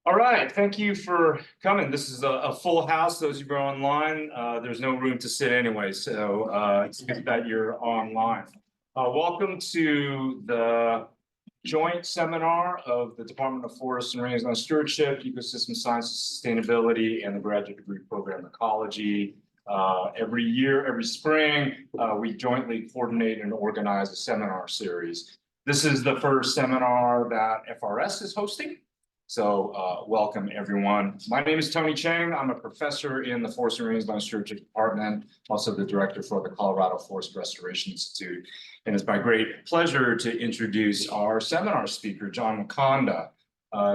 All right, thank you for coming. This is a full house. Those of you who are online, there's no room to sit anyway, so it's good that you're online. Welcome to the joint seminar of the Department of Forest and Rangeland Stewardship, Ecosystem Sciences, Sustainability, and the Graduate Degree Program Ecology. Every year, every spring, we jointly coordinate and organize a seminar series. This is the first seminar that FRS is hosting. So welcome everyone. My name is Tony Chang. I'm a professor in the Forest and Rangeland Stewardship Department, also the director for the Colorado Forest Restoration Institute. And it's my great pleasure to introduce our seminar speaker, John Waconda.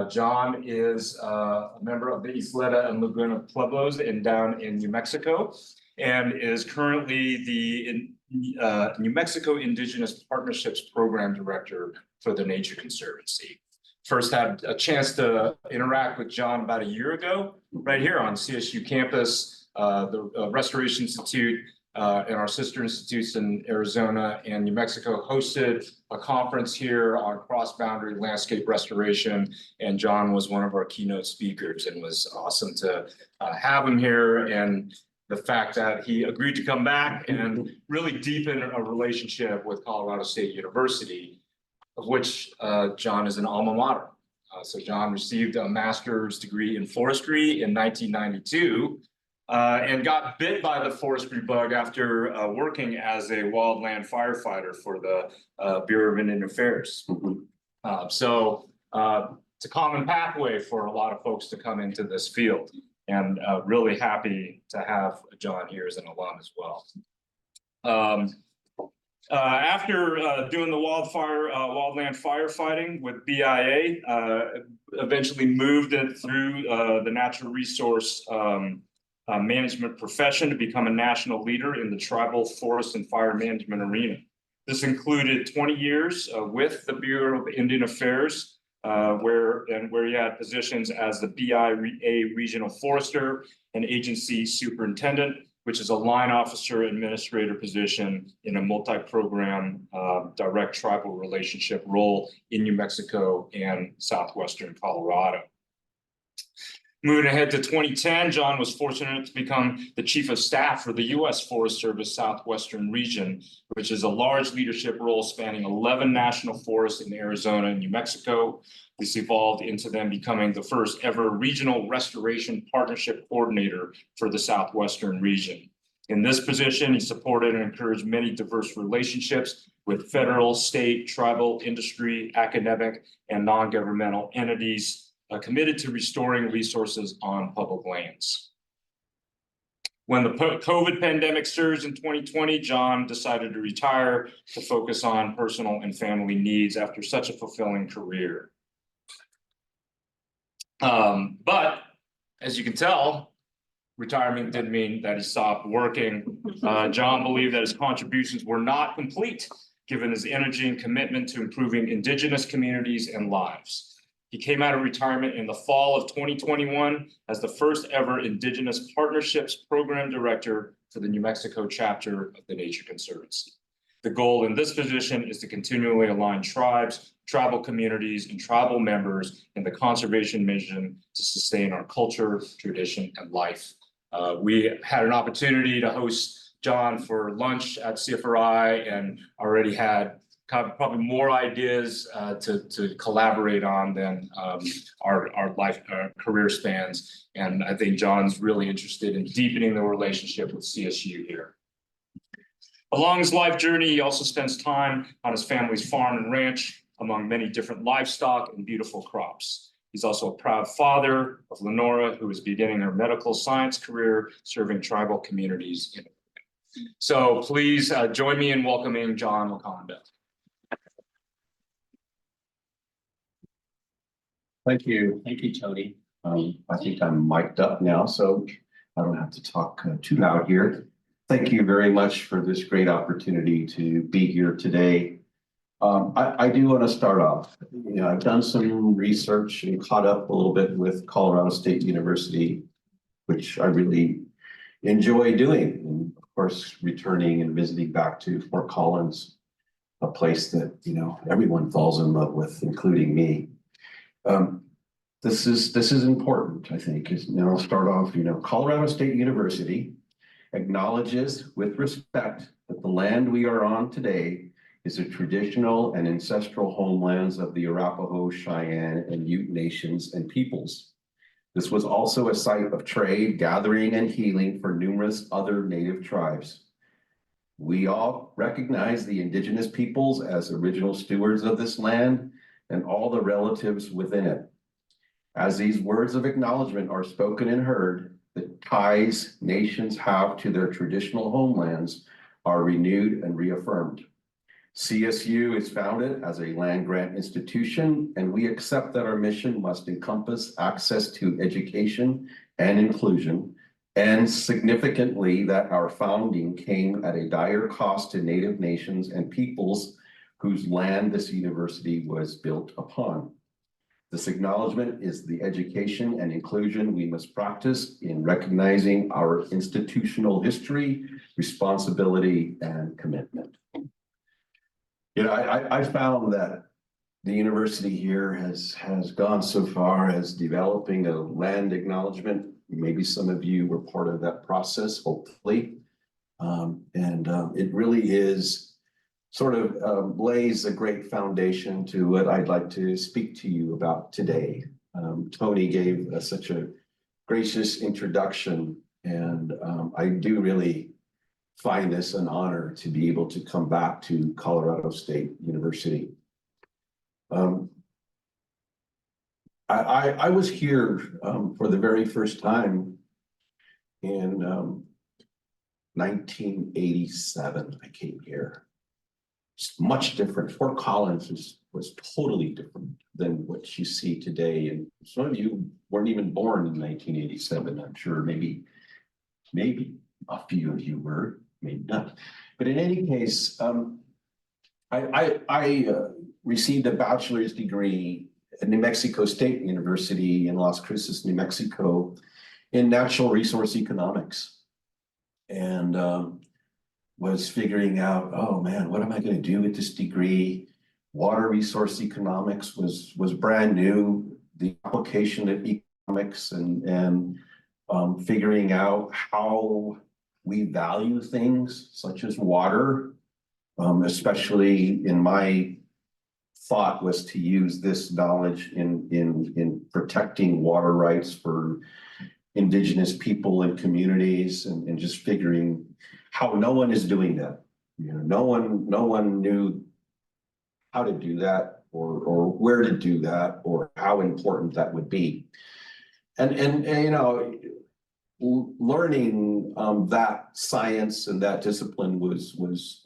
John is a member of the Isleta and Laguna Pueblos down in New Mexico, and is currently the New Mexico Indigenous Partnerships Program Director for the Nature Conservancy. First had a chance to interact with John about a year ago, right here on CSU campus. The Restoration Institute and our sister institutes in Arizona and New Mexico hosted a conference here on cross-boundary landscape restoration, and John was one of our keynote speakers, and was awesome to have him here. And the fact that he agreed to come back and really deepen a relationship with Colorado State University, of which John is an alma mater. So John received a master's degree in forestry in 1992 and got bit by the forestry bug after working as a wildland firefighter for the Bureau of Indian Affairs. So it's a common pathway for a lot of folks to come into this field, and really happy to have John here as an alum as well. After doing the wildland firefighting with BIA, eventually moved it through the natural resource management profession to become a national leader in the tribal forest and fire management arena. This included 20 years with the Bureau of Indian Affairs, where he had positions as the BIA regional forester and agency superintendent, which is a line officer administrator position in a multi-program direct tribal relationship role in New Mexico and southwestern Colorado. Moving ahead to 2010, John was fortunate to become the chief of staff for the U.S. Forest Service Southwestern region, which is a large leadership role spanning 11 national forests in Arizona and New Mexico. This evolved into them becoming the first ever regional restoration partnership coordinator for the Southwestern region. In this position, he supported and encouraged many diverse relationships with federal, state, tribal, industry, academic, and non-governmental entities committed to restoring resources on public lands. When the COVID pandemic surged in 2020, John decided to retire to focus on personal and family needs after such a fulfilling career. But as you can tell, retirement didn't mean that he stopped working. John believed that his contributions were not complete, given his energy and commitment to improving Indigenous communities and lives. He came out of retirement in the fall of 2021 as the first ever Indigenous Partnerships Program Director for the New Mexico chapter of the Nature Conservancy. The goal in this position is to continually align tribes, tribal communities, and tribal members in the conservation mission to sustain our culture, tradition, and life. We had an opportunity to host John for lunch at CFRI and already had probably more ideas to collaborate on than our career spans. And I think John's really interested in deepening the relationship with CSU here. Along his life journey, he also spends time on his family's farm and ranch among many different livestock and beautiful crops. He's also a proud father of Lenora, who is beginning her medical science career serving tribal communities. So please join me in welcoming John Waconda. Thank you, Tony. I think I'm mic'd up now, so I don't have to talk too loud here. Thank you very much for this great opportunity to be here today. I do want to start off. I've done some research and caught up a little bit with Colorado State University, which I really enjoy doing, and of course, returning and visiting back to Fort Collins. a place that, you know, everyone falls in love with, including me. This is important, I think, is now I'll start off, you know, Colorado State University acknowledges with respect that the land we are on today is a traditional and ancestral homelands of the Arapaho, Cheyenne, and Ute nations and peoples. This was also a site of trade, gathering, and healing for numerous other native tribes. We all recognize the indigenous peoples as original stewards of this land and all the relatives within it. As these words of acknowledgement are spoken and heard, the ties nations have to their traditional homelands are renewed and reaffirmed. CSU is founded as a land-grant institution, and we accept that our mission must encompass access to education and inclusion, and significantly that our founding came at a dire cost to Native nations and peoples whose land this university was built upon. This acknowledgement is the education and inclusion we must practice in recognizing our institutional history, responsibility, and commitment. You know, I found that the university here has gone so far as developing a land acknowledgement. Maybe some of you were part of that process, hopefully. It really is sort of lays a great foundation to what I'd like to speak to you about today. Tony gave such a gracious introduction, and I do really find this an honor to be able to come back to Colorado State University. I was here for the very first time in 1987. I came here. It's much different. Fort Collins was totally different than what you see today. And some of you weren't even born in 1987. I'm sure maybe a few of you were, maybe not. But in any case, I received a bachelor's degree at New Mexico State University in Las Cruces, New Mexico, in natural resource economics. And was figuring out, oh man, what am I going to do with this degree? Water resource economics was brand new. The application of economics and figuring out how we value things such as water, especially in my thought was to use this knowledge in protecting water rights for Indigenous people and communities, and just figuring how no one is doing that. You know, no one knew how to do that or where to do that or how important that would be. And you know, learning that science and that discipline was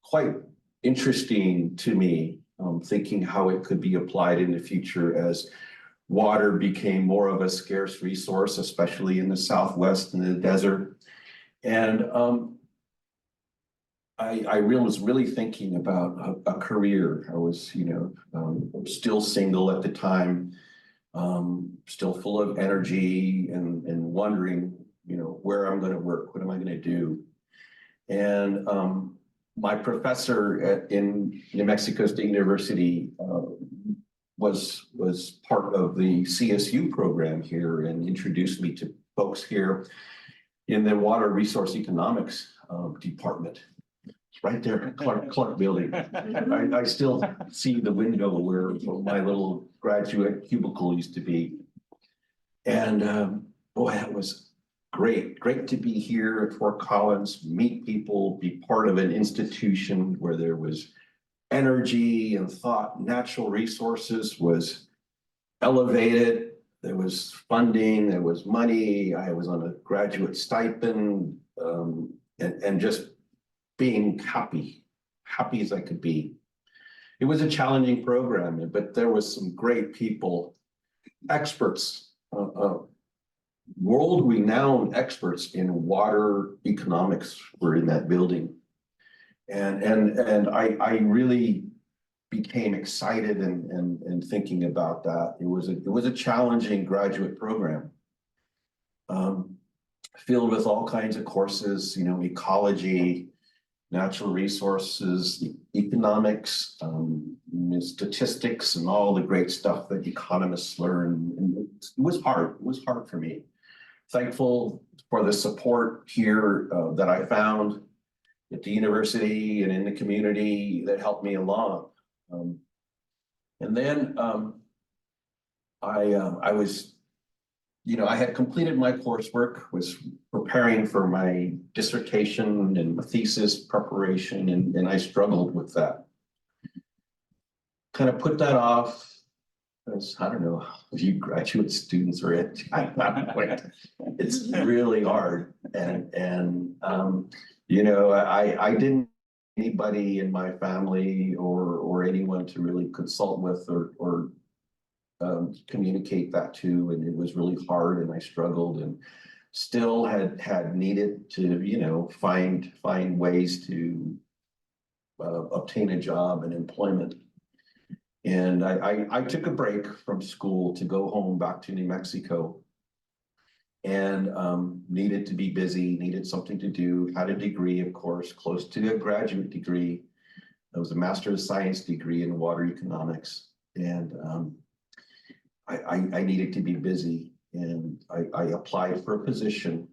quite interesting to me, thinking how it could be applied in the future as water became more of a scarce resource, especially in the Southwest and the desert. And I was really thinking about a career. I was, you know, still single at the time, still full of energy and wondering, you know, where I'm going to work, what am I going to do? And my professor in New Mexico State University was part of the CSU program here and introduced me to folks here in the water resource economics department. It's right there, Clark Building. I still see the window where my little graduate cubicle used to be. And boy, that was great to be here at Fort Collins, meet people, be part of an institution where there was energy and thought. Natural resources was elevated. There was funding, there was money. I was on a graduate stipend, and just being happy as I could be. It was a challenging program, but there was some great people, experts, world-renowned experts in water economics were in that building. And I really became excited and thinking about that. It was a challenging graduate program, filled with all kinds of courses, you know, ecology, natural resources, economics, statistics, and all the great stuff that economists learn. And it was hard. It was hard for me. Thankful for the support here that I found at the university and in the community that helped me along. And then I was, I had completed my coursework, was preparing for my dissertation and my thesis preparation, and I struggled with that. Kind of put that off. As, I don't know if you graduate students are at that point. It's really hard, and I didn't anybody in my family or anyone to really consult with or communicate that to, and it was really hard, and I struggled, and still had needed to find ways to obtain a job and employment. And I took a break from school to go home back to New Mexico, and needed to be busy, needed something to do, had a degree, of course, close to a graduate degree. It was a Master of Science degree in water economics. And I needed to be busy, and I applied for a position,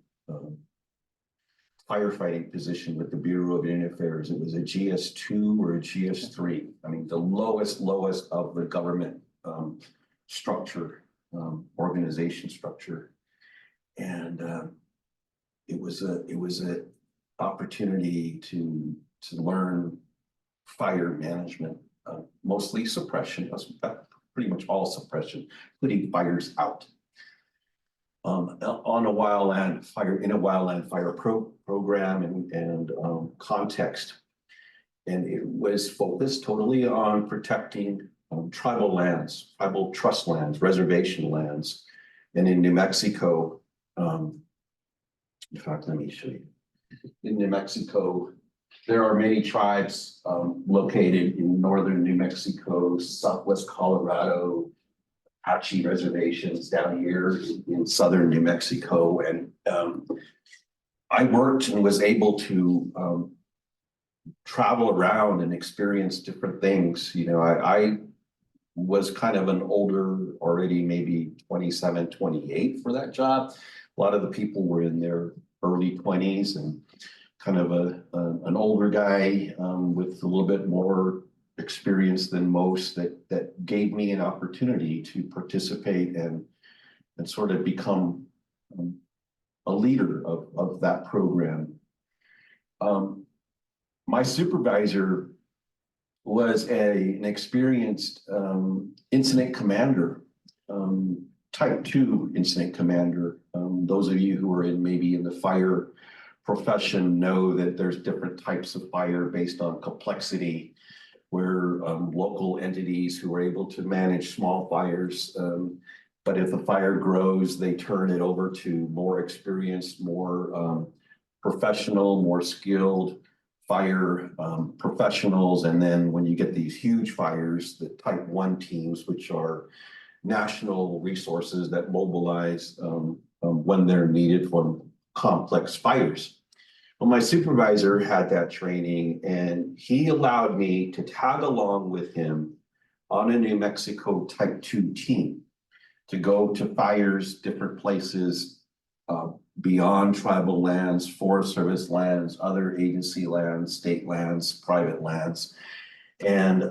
firefighting position with the Bureau of Indian Affairs. It was a GS2 or a GS3. I mean, the lowest of the government structure, organization structure. And it was a opportunity to learn fire management, mostly suppression, pretty much all suppression, putting fires out. On a wildland fire program and context. And it was focused totally on protecting tribal lands, tribal trust lands, reservation lands. And in New Mexico, in fact, let me show you. In New Mexico, there are many tribes located in northern New Mexico, southwest Colorado, Apache reservations down here in southern New Mexico. And I worked and was able to travel around and experience different things. I was kind of an older, already maybe 27, 28 for that job. A lot of the people were in their early 20s, and kind of an older guy with a little bit more experience than most that gave me an opportunity to participate and sort of become a leader of that program. My supervisor was an experienced incident commander, type 2 incident commander. Those of you who are maybe in the fire profession know that there's different types of fire based on complexity, where local entities who are able to manage small fires, but if the fire grows, they turn it over to more experienced, more professional, more skilled fire professionals. And then when you get these huge fires, the type 1 teams, which are national resources that mobilize when they're needed for complex fires. Well, my supervisor had that training, and he allowed me to tag along with him on a New Mexico type 2 team to go to fires, different places, beyond tribal lands, Forest Service lands, other agency lands, state lands, private lands. And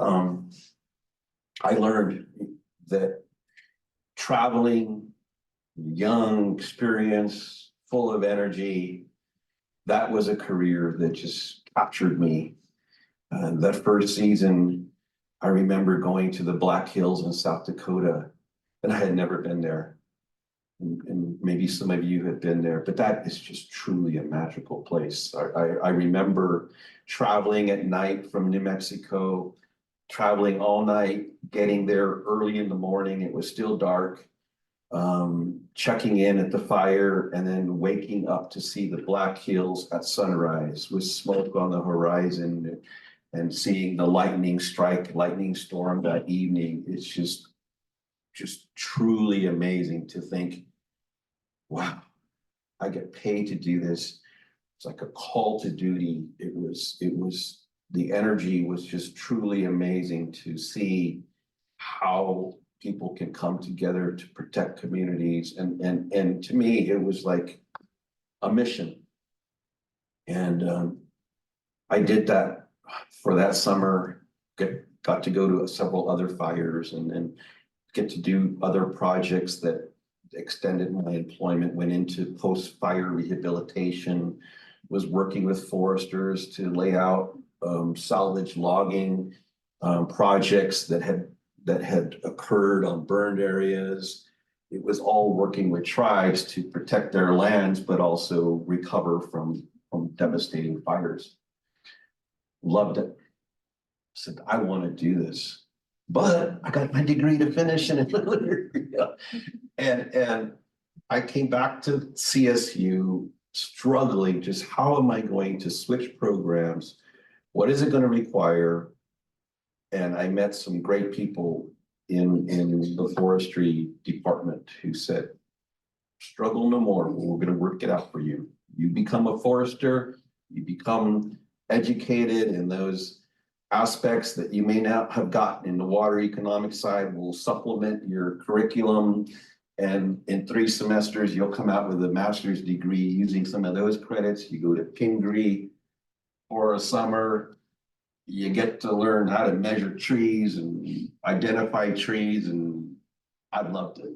I learned that traveling, young, experienced, full of energy, that was a career that just captured me. That first season, I remember going to the Black Hills in South Dakota, and I had never been there. And maybe some of you have been there, but that is just truly a magical place. I remember traveling at night from New Mexico, traveling all night, getting there early in the morning. It was still dark. Checking in at the fire, and then waking up to see the Black Hills at sunrise with smoke on the horizon, and seeing the lightning storm that evening. It's just truly amazing to think, wow, I get paid to do this. it's like a call to duty. The energy was just truly amazing to see how people can come together to protect communities. And to me, it was like a mission. And I did that for that summer, got to go to several other fires and then get to do other projects that extended my employment, went into post-fire rehabilitation, was working with foresters to lay out salvage logging projects that had occurred on burned areas. It was all working with tribes to protect their lands, but also recover from devastating fires. Loved it. Said, I want to do this, but I got my degree to finish in it. And I came back to CSU struggling, just how am I going to switch programs? What is it going to require? And I met some great people in the forestry department who said, struggle no more. We're going to work it out for you. You become a forester, you become educated in those aspects that you may not have gotten in the water economic side. Will supplement your curriculum. And in 3 semesters, you'll come out with a master's degree using some of those credits. You go to Pingree for a summer. You get to learn how to measure trees and identify trees. And I loved it.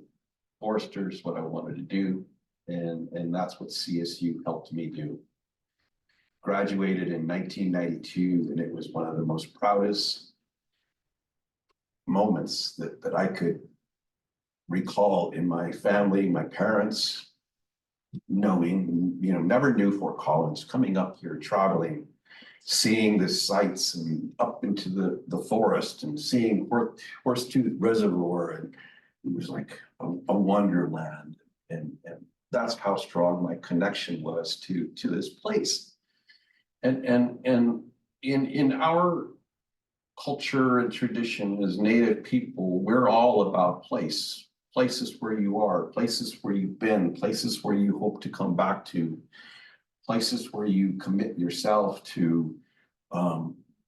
Forester is what I wanted to do. And that's what CSU helped me do. Graduated in 1992, and it was one of the most proudest moments that I could recall in my family, my parents, knowing, never knew Fort Collins, coming up here, traveling, seeing the sights and up into the forest and seeing Horsetooth Reservoir. And it was like a wonderland. And that's how strong my connection was to this place. And in our culture and tradition as Native people, we're all about places where you are, places where you've been, places where you hope to come back to, places where you commit yourself to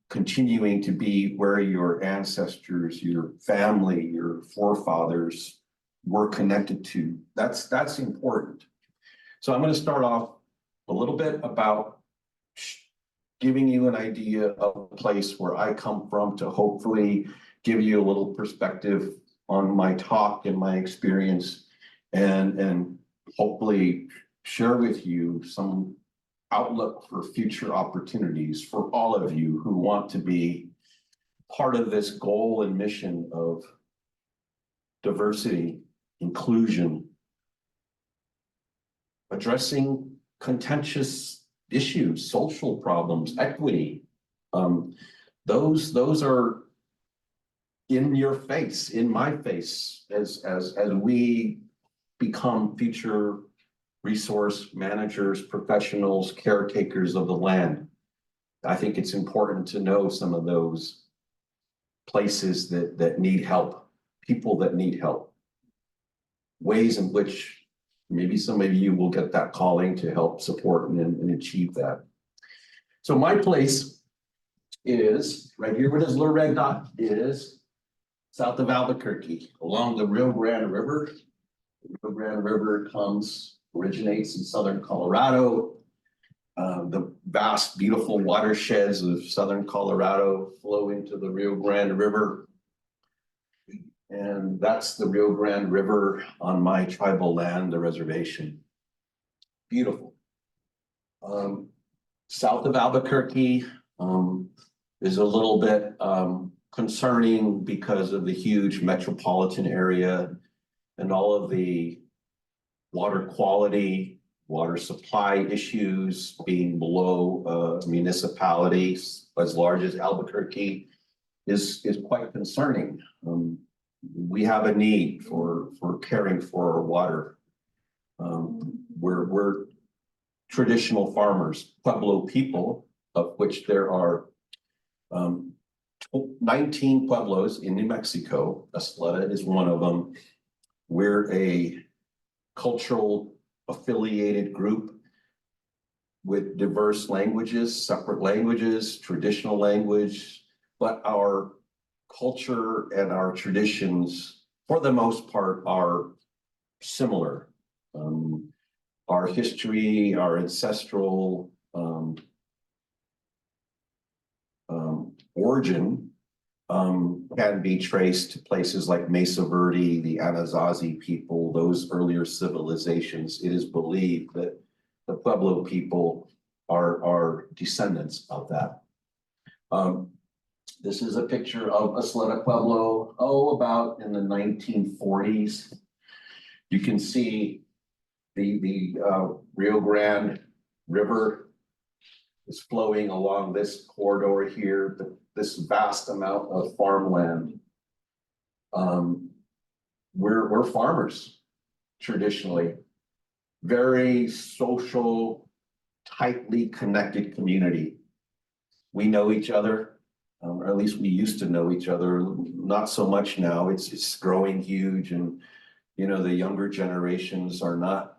continuing to be where your ancestors, your family, your forefathers were connected to. That's important. So I'm going to start off a little bit about giving you an idea of a place where I come from to hopefully give you a little perspective on my talk and my experience, and hopefully share with you some outlook for future opportunities for all of you who want to be part of this goal and mission of diversity, inclusion, addressing contentious issues, social problems, equity. Those are in your face, in my face, as we become future resource managers, professionals, caretakers of the land. I think it's important to know some of those places that need help, people that need help, ways in which maybe some of you will get that calling to help support and achieve that. So my place is right here where this little red dot is, south of Albuquerque, along the Rio Grande River. The Rio Grande River originates in southern Colorado. The vast, beautiful watersheds of southern Colorado flow into the Rio Grande River. And that's the Rio Grande River on my tribal land, the reservation. Beautiful. South of Albuquerque is a little bit concerning because of the huge metropolitan area and all of the water quality, water supply issues being below municipalities as large as Albuquerque is quite concerning. We have a need for caring for our water. We're traditional farmers, Pueblo people, of which there are 19 Pueblos in New Mexico. Esleta is one of them. We're a cultural affiliated group. with diverse languages, separate languages, traditional language, but our culture and our traditions, for the most part, are similar. Our history, our ancestral origin can be traced to places like Mesa Verde, the Anasazi people, those earlier civilizations. It is believed that the Pueblo people are descendants of that. This is a picture of Isleta Pueblo, about in the 1940s. You can see the Rio Grande River is flowing along this corridor here, this vast amount of farmland. We're farmers traditionally, very social, tightly connected community. We know each other, or at least we used to know each other, not so much now. It's growing huge, and the younger generations are not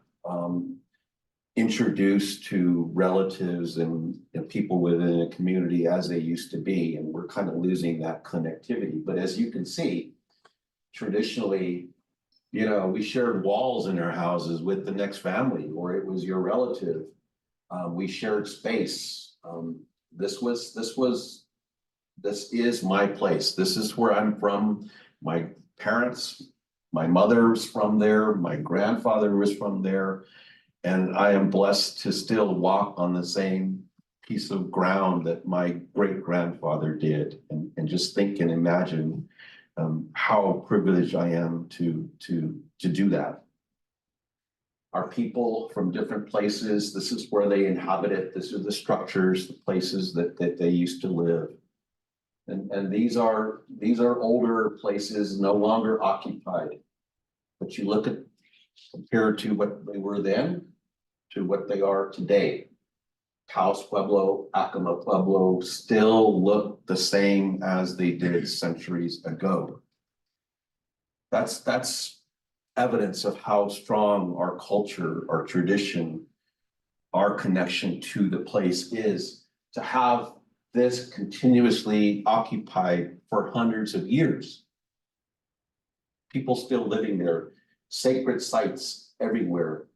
introduced to relatives and people within a community as they used to be, and we're kind of losing that connectivity. But as you can see, traditionally, we shared walls in our houses with the next family, or it was your relative. We shared space. This is my place. This is where I'm from. My parents, my mother's from there. My grandfather was from there. And I am blessed to still walk on the same piece of ground that my great grandfather did. And just think and imagine how privileged I am to do that. Our people from different places, this is where they inhabited. This are the structures, the places that they used to live. And these are older places, no longer occupied. But you look at, compared to what they were then to what they are today. Taos Pueblo, Acoma Pueblo still look the same as they did centuries ago. That's evidence of how strong our culture, our tradition, our connection to the place is, to have this continuously occupied for hundreds of years. People still living there, sacred sites everywhere,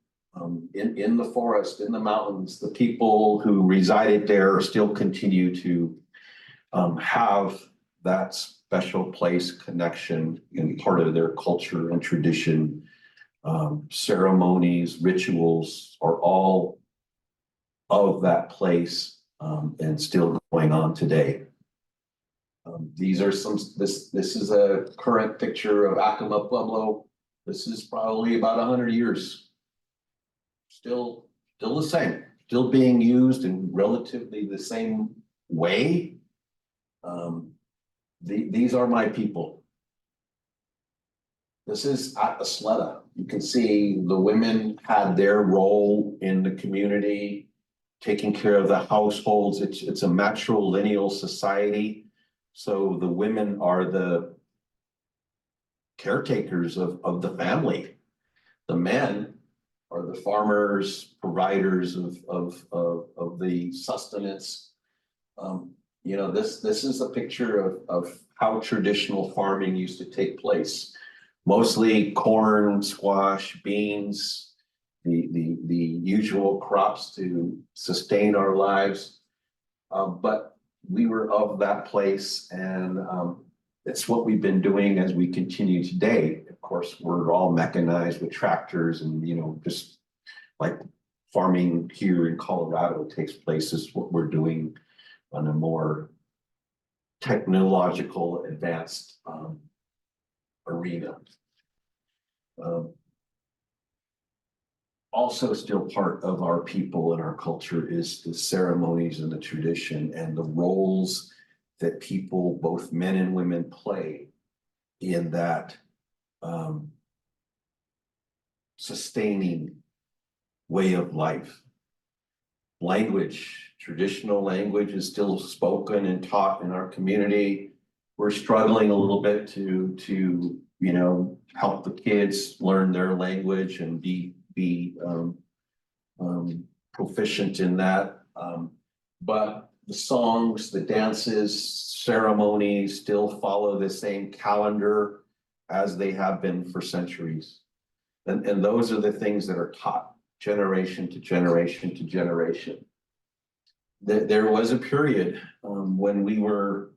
in the forest, in the mountains. The people who resided there still continue to have that special place connection in part of their culture and tradition. Ceremonies, rituals are all of that place and still going on today. These are this is a current picture of Acoma Pueblo. This is probably about 100 years. Still the same, still being used in relatively the same way. These are my people. This is at Isleta. You can see the women had their role in the community, taking care of the households. It's a matrilineal society. So the women are the caretakers of the family. The men are the farmers, providers of the sustenance. This is a picture of how traditional farming used to take place. Mostly corn, squash, beans, the usual crops to sustain our lives. But we were of that place, and it's what we've been doing as we continue today. Of course, we're all mechanized with tractors, and just like farming here in Colorado takes place, is what we're doing on a more technological, advanced arena. Also still part of our people and our culture is the ceremonies and the tradition and the roles that people, both men and women, play in that sustaining way of life. Language, traditional language is still spoken and taught in our community. We're struggling a little bit to help the kids learn their language and be proficient in that. But the songs, the dances, ceremonies still follow the same calendar as they have been for centuries. And those are the things that are taught generation to generation to generation. There was a period when we were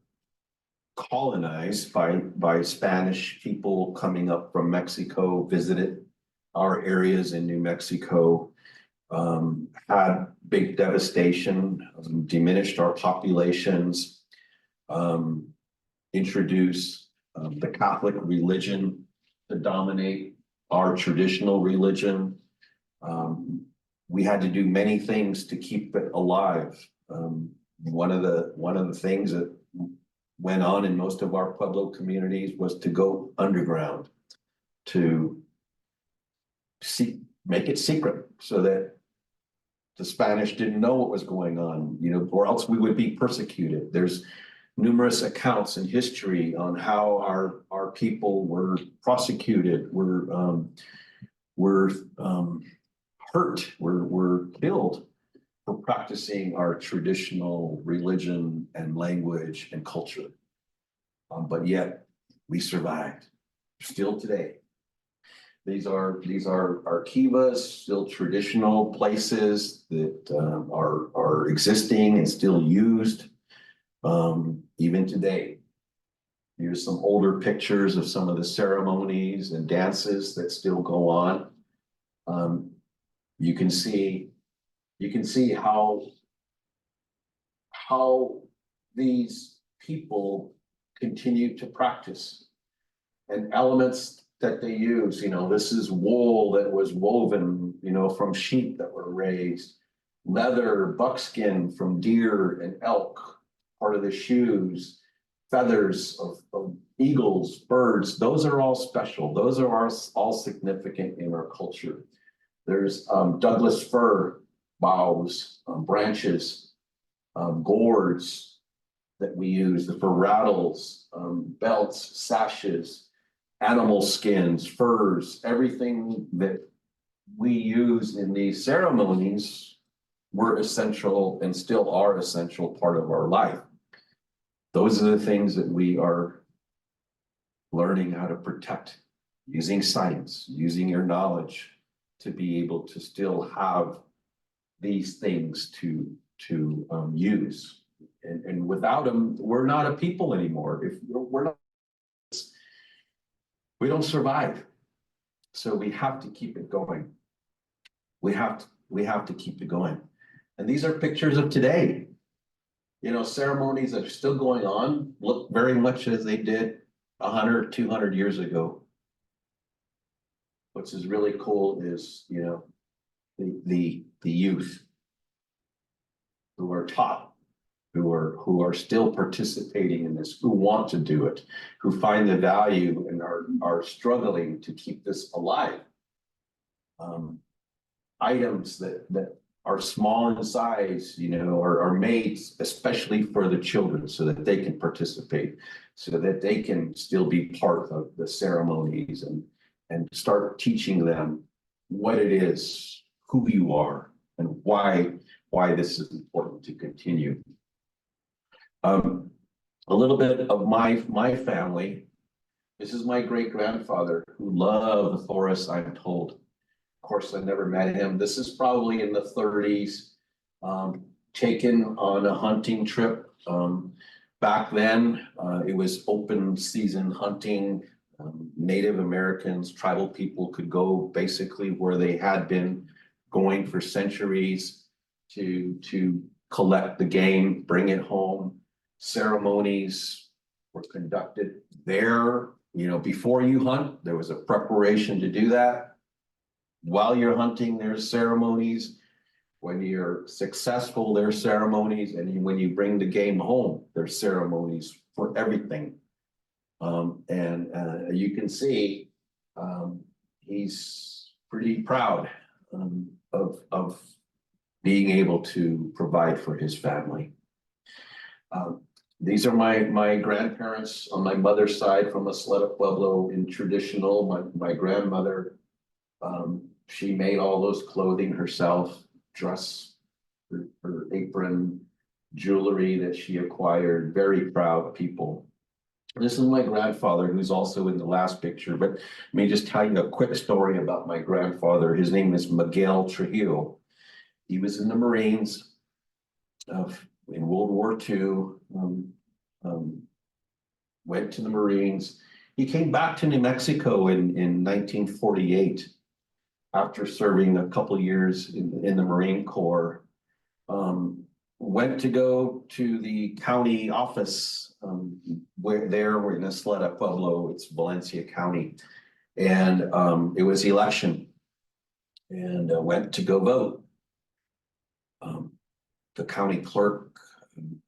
colonized by Spanish people coming up from Mexico, visited our areas in New Mexico, had big devastation, diminished our populations, introduced the Catholic religion to dominate our traditional religion. We had to do many things to keep it alive. One of the things that went on in most of our Pueblo communities was to go underground to make it secret so that the Spanish didn't know what was going on, you know, or else we would be persecuted. There's numerous accounts in history on how our people were prosecuted, were hurt, were killed for practicing our traditional religion and language and culture. But yet we survived still today. These are kivas, still traditional places that are existing and still used even today. Here's some older pictures of some of the ceremonies and dances that still go on. You can see how these people continue to practice, and elements that they use. You know, this is wool that was woven, you know, from sheep that were raised, leather, buckskin from deer and elk, part of the shoes, feathers of eagles, birds. Those are all special. Those are all significant in our culture. There's Douglas fir boughs, branches, gourds that we use for rattles, belts, sashes, animal skins, furs, everything that we use in these ceremonies were essential and still are essential part of our life. Those are the things that we are learning how to protect, using science, using your knowledge to be able to still have these things to use. And without them, we're not a people anymore. If we're not, we don't survive. So we have to keep it going. We have to keep it going. And these are pictures of today. You know, ceremonies that are still going on look very much as they did 100, 200 years ago. What's is really cool is, you know, the youth who are taught, who are still participating in this, who want to do it, who find the value and are struggling to keep this alive. Items that are small in size, you know, are made especially for the children so that they can participate, so that they can still be part of the ceremonies and start teaching them what it is, who you are, and why this is important to continue. A little bit of my family. This is my great-grandfather who loved the forest, I'm told. Of course, I never met him. This is probably in the 30s, taken on a hunting trip. Back then, it was open season hunting. Native Americans, tribal people could go basically where they had been going for centuries to collect the game, bring it home. Ceremonies were conducted there. You know, before you hunt, there was a preparation to do that. While you're hunting, there's ceremonies. When you're successful, there's ceremonies. And when you bring the game home, there's ceremonies for everything. You can see he's pretty proud of being able to provide for his family. These are my grandparents on my mother's side from Isleta Pueblo in traditional. My grandmother, she made all those clothing herself, dress, her apron, jewelry that she acquired, very proud people. This is my grandfather, who's also in the last picture, but let me just tell you a quick story about my grandfather. His name is Miguel Trujillo. He was in the Marines in World War II, went to the Marines. He came back to New Mexico in 1948 after serving a couple years in the Marine Corps. Went to go to the county office we're in Isleta Pueblo, it's Valencia County, and it was election, and went to go vote. The county clerk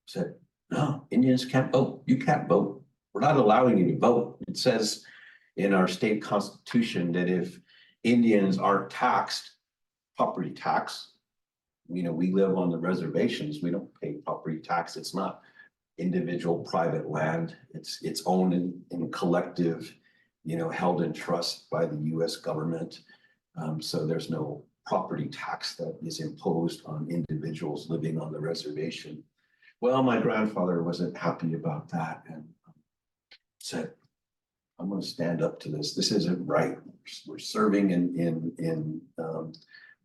said, "No, Indians can't vote. You can't vote. We're not allowing you to vote. It says in our state constitution that if Indians aren't taxed, property tax, you know, we live on the reservations, we don't pay property tax. It's not individual private land. It's owned in collective, you know, held in trust by the US government. So there's no property tax that is imposed on individuals living on the reservation." Well, my grandfather wasn't happy about that and said, "I'm going to stand up to this. This isn't right. We're serving in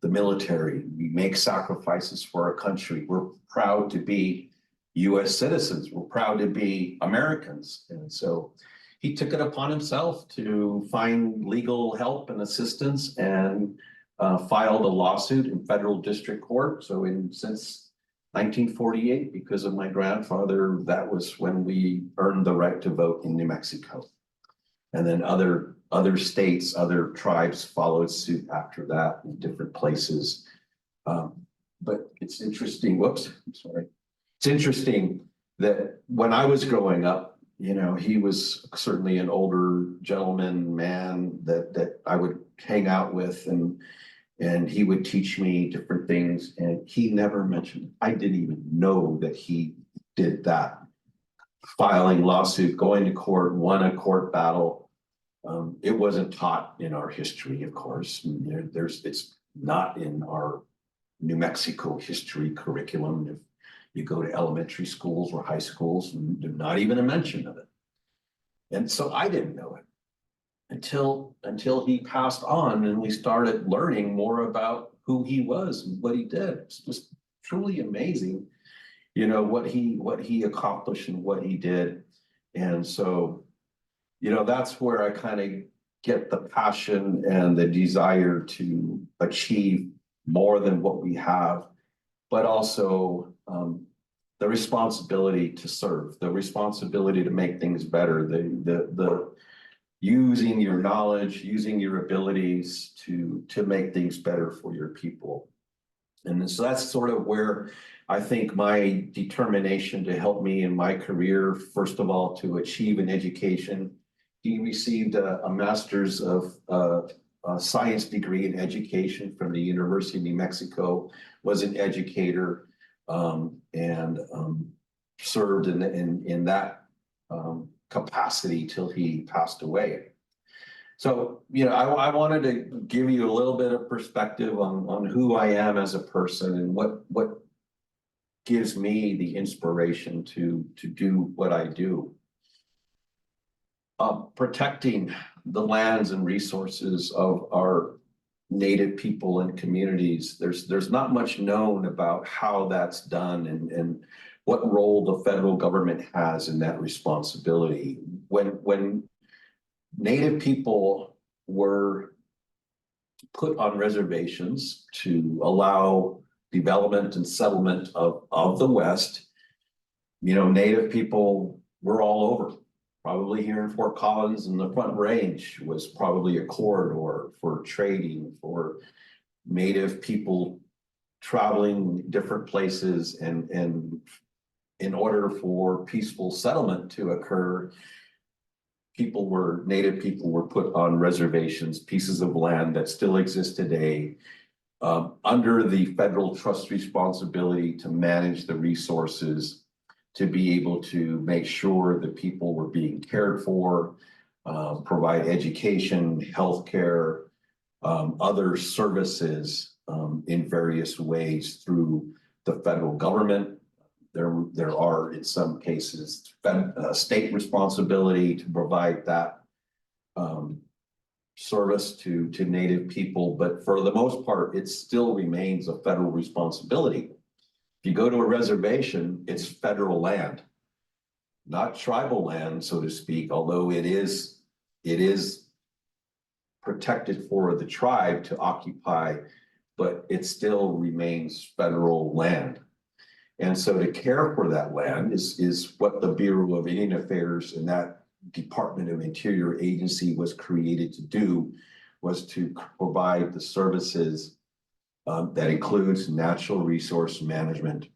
the military. We make sacrifices for our country. We're proud to be US citizens. We're proud to be Americans." And so he took it upon himself to find legal help and assistance and filed a lawsuit in federal district court. So since 1948, because of my grandfather, that was when we earned the right to vote in New Mexico. And then other states, other tribes followed suit after that in different places. But it's interesting, whoops, I'm sorry. It's interesting that when I was growing up, you know, he was certainly an older gentleman, man that I would hang out with, and he would teach me different things. And he never mentioned, I didn't even know that he did that. Filing lawsuit, going to court, won a court battle. It wasn't taught in our history, of course. It's not in our New Mexico history curriculum. If you go to elementary schools or high schools, there's not even a mention of it. And so I didn't know it until he passed on, and we started learning more about who he was and what he did. It's just truly amazing, you know, what he accomplished and what he did. And so, you know, that's where I kind of get the passion and the desire to achieve more than what we have, but also the responsibility to serve, the responsibility to make things better, the using your knowledge, using your abilities to make things better for your people. And so that's sort of where I think my determination to help me in my career, first of all, to achieve an education. He received a master's of science degree in education from the University of New Mexico, was an educator, and served in that capacity till he passed away. So, you know, I wanted to give you a little bit of perspective on who I am as a person and what gives me the inspiration to do what I do. Protecting the lands and resources of our Native people and communities. There's not much known about how that's done and what role the federal government has in that responsibility. When Native people were put on reservations to allow development and settlement of the West, you know, Native people were all over. Probably here in Fort Collins and the Front Range was probably a corridor for trading, for Native people traveling different places, and in order for peaceful settlement to occur, Native people were put on reservations, pieces of land that still exist today, under the federal trust responsibility to manage the resources, to be able to make sure that people were being cared for, provide education, healthcare, other services in various ways through the federal government. There are, in some cases, state responsibility to provide that service to Native people, but for the most part, it still remains a federal responsibility. If you go to a reservation, it's federal land, not tribal land, so to speak, although it is protected for the tribe to occupy, but it still remains federal land. And so to care for that land is what the Bureau of Indian Affairs and that Department of Interior agency was created to do, was to provide the services that includes natural resource management.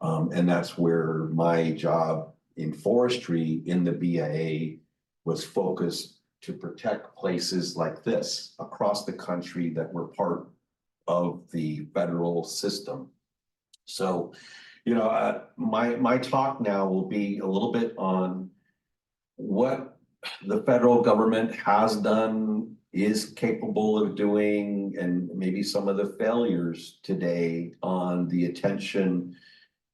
And that's where my job in forestry in the BIA was focused, to protect places like this across the country that were part of the federal system. So, you know, my talk now will be a little bit on what the federal government has done, is capable of doing, and maybe some of the failures today on the attention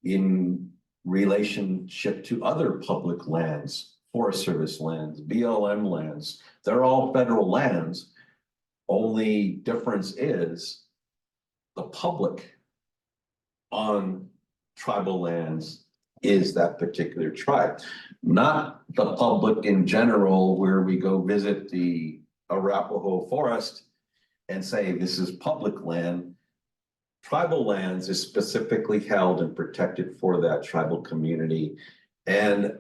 in relationship to other public lands, Forest Service lands, BLM lands. They're all federal lands. Only difference is the public on tribal lands is that particular tribe, not the public in general, where we go visit the Arapaho forest and say this is public land. Tribal lands is specifically held and protected for that tribal community and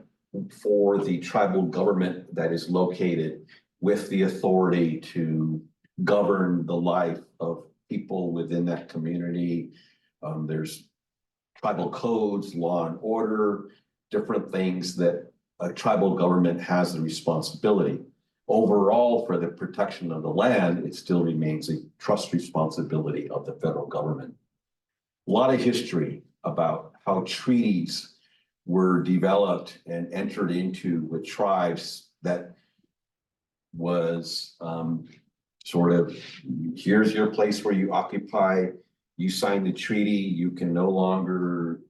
for the tribal government that is located with the authority to govern the life of people within that community. There's tribal codes, law and order, different things that a tribal government has the responsibility. Overall, for the protection of the land, it still remains a trust responsibility of the federal government. A lot of history about how treaties were developed and entered into with tribes that was sort of, here's your place where you occupy, you sign the treaty, you can no longer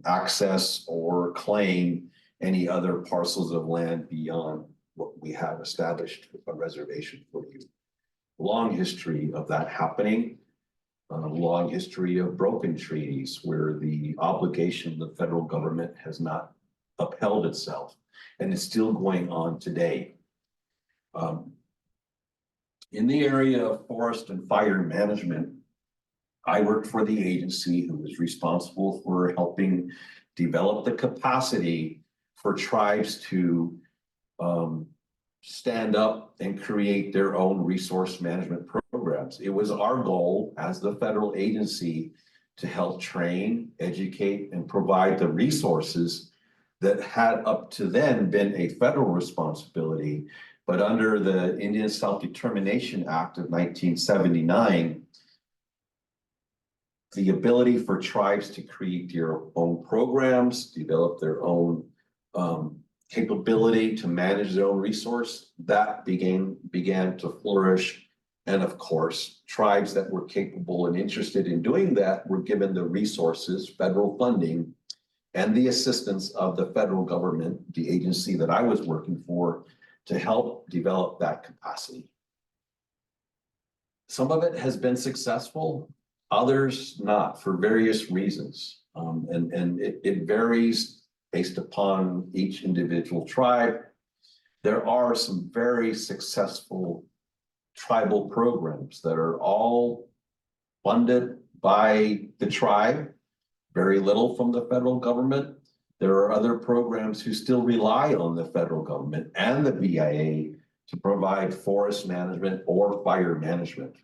access or claim any other parcels of land beyond what we have established a reservation for you. Long history of that happening, a long history of broken treaties where the obligation of the federal government has not upheld itself, and it's still going on today. In the area of forest and fire management, I worked for the agency who was responsible for helping develop the capacity for tribes to stand up and create their own resource management programs. It was our goal as the federal agency to help train, educate, and provide the resources that had up to then been a federal responsibility. But under the Indian Self-Determination Act of 1979, the ability for tribes to create their own programs, develop their own capability to manage their own resource, that began to flourish. And of course, tribes that were capable and interested in doing that were given the resources, federal funding, and the assistance of the federal government, the agency that I was working for, to help develop that capacity. Some of it has been successful, others not, for various reasons. And it varies based upon each individual tribe. There are some very successful tribal programs that are all funded by the tribe, very little from the federal government. There are other programs who still rely on the federal government and the BIA to provide forest management or fire management.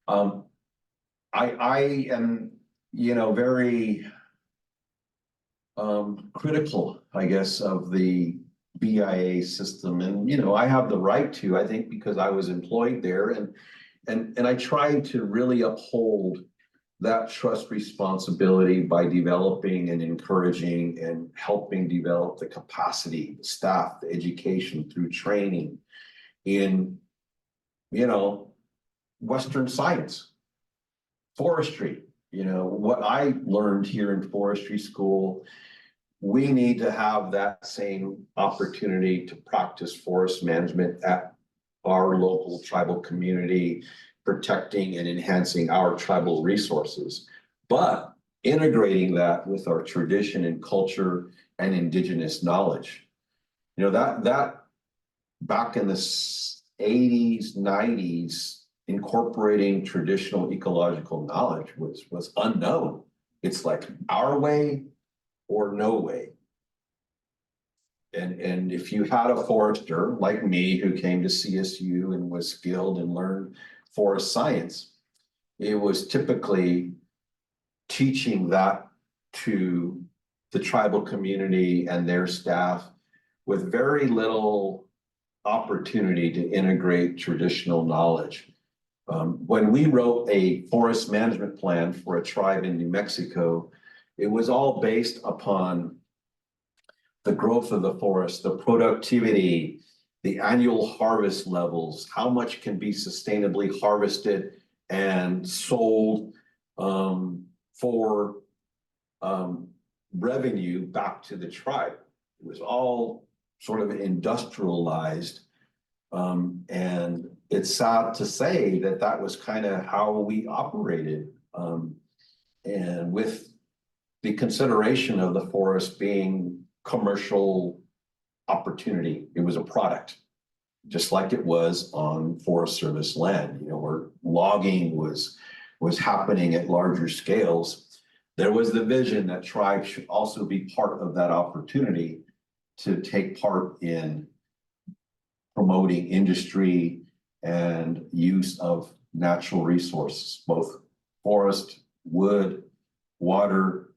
I am, very critical, I guess, of the BIA system. And, I have the right to, I think, because I was employed there, and I try to really uphold that trust responsibility by developing and encouraging and helping develop the capacity, the staff, the education through training in, Western science, forestry. You know, what I learned here in forestry school, we need to have that same opportunity to practice forest management at our local tribal community, protecting and enhancing our tribal resources, but integrating that with our tradition and culture and indigenous knowledge. You know, that back in the 80s, 90s, incorporating traditional ecological knowledge was unknown. It's like our way or no way. And if you had a forester like me who came to CSU and was skilled and learned forest science, it was typically teaching that to the tribal community and their staff with very little opportunity to integrate traditional knowledge. When we wrote a forest management plan for a tribe in New Mexico, it was all based upon the growth of the forest, the productivity, the annual harvest levels, how much can be sustainably harvested and sold for revenue back to the tribe. It was all sort of industrialized. And it's sad to say that that was kind of how we operated. And with the consideration of the forest being commercial opportunity, it was a product, just like it was on Forest Service land, you know, where logging was happening at larger scales. There was the vision that tribes should also be part of that opportunity to take part in promoting industry and use of natural resources, both forest, wood, water,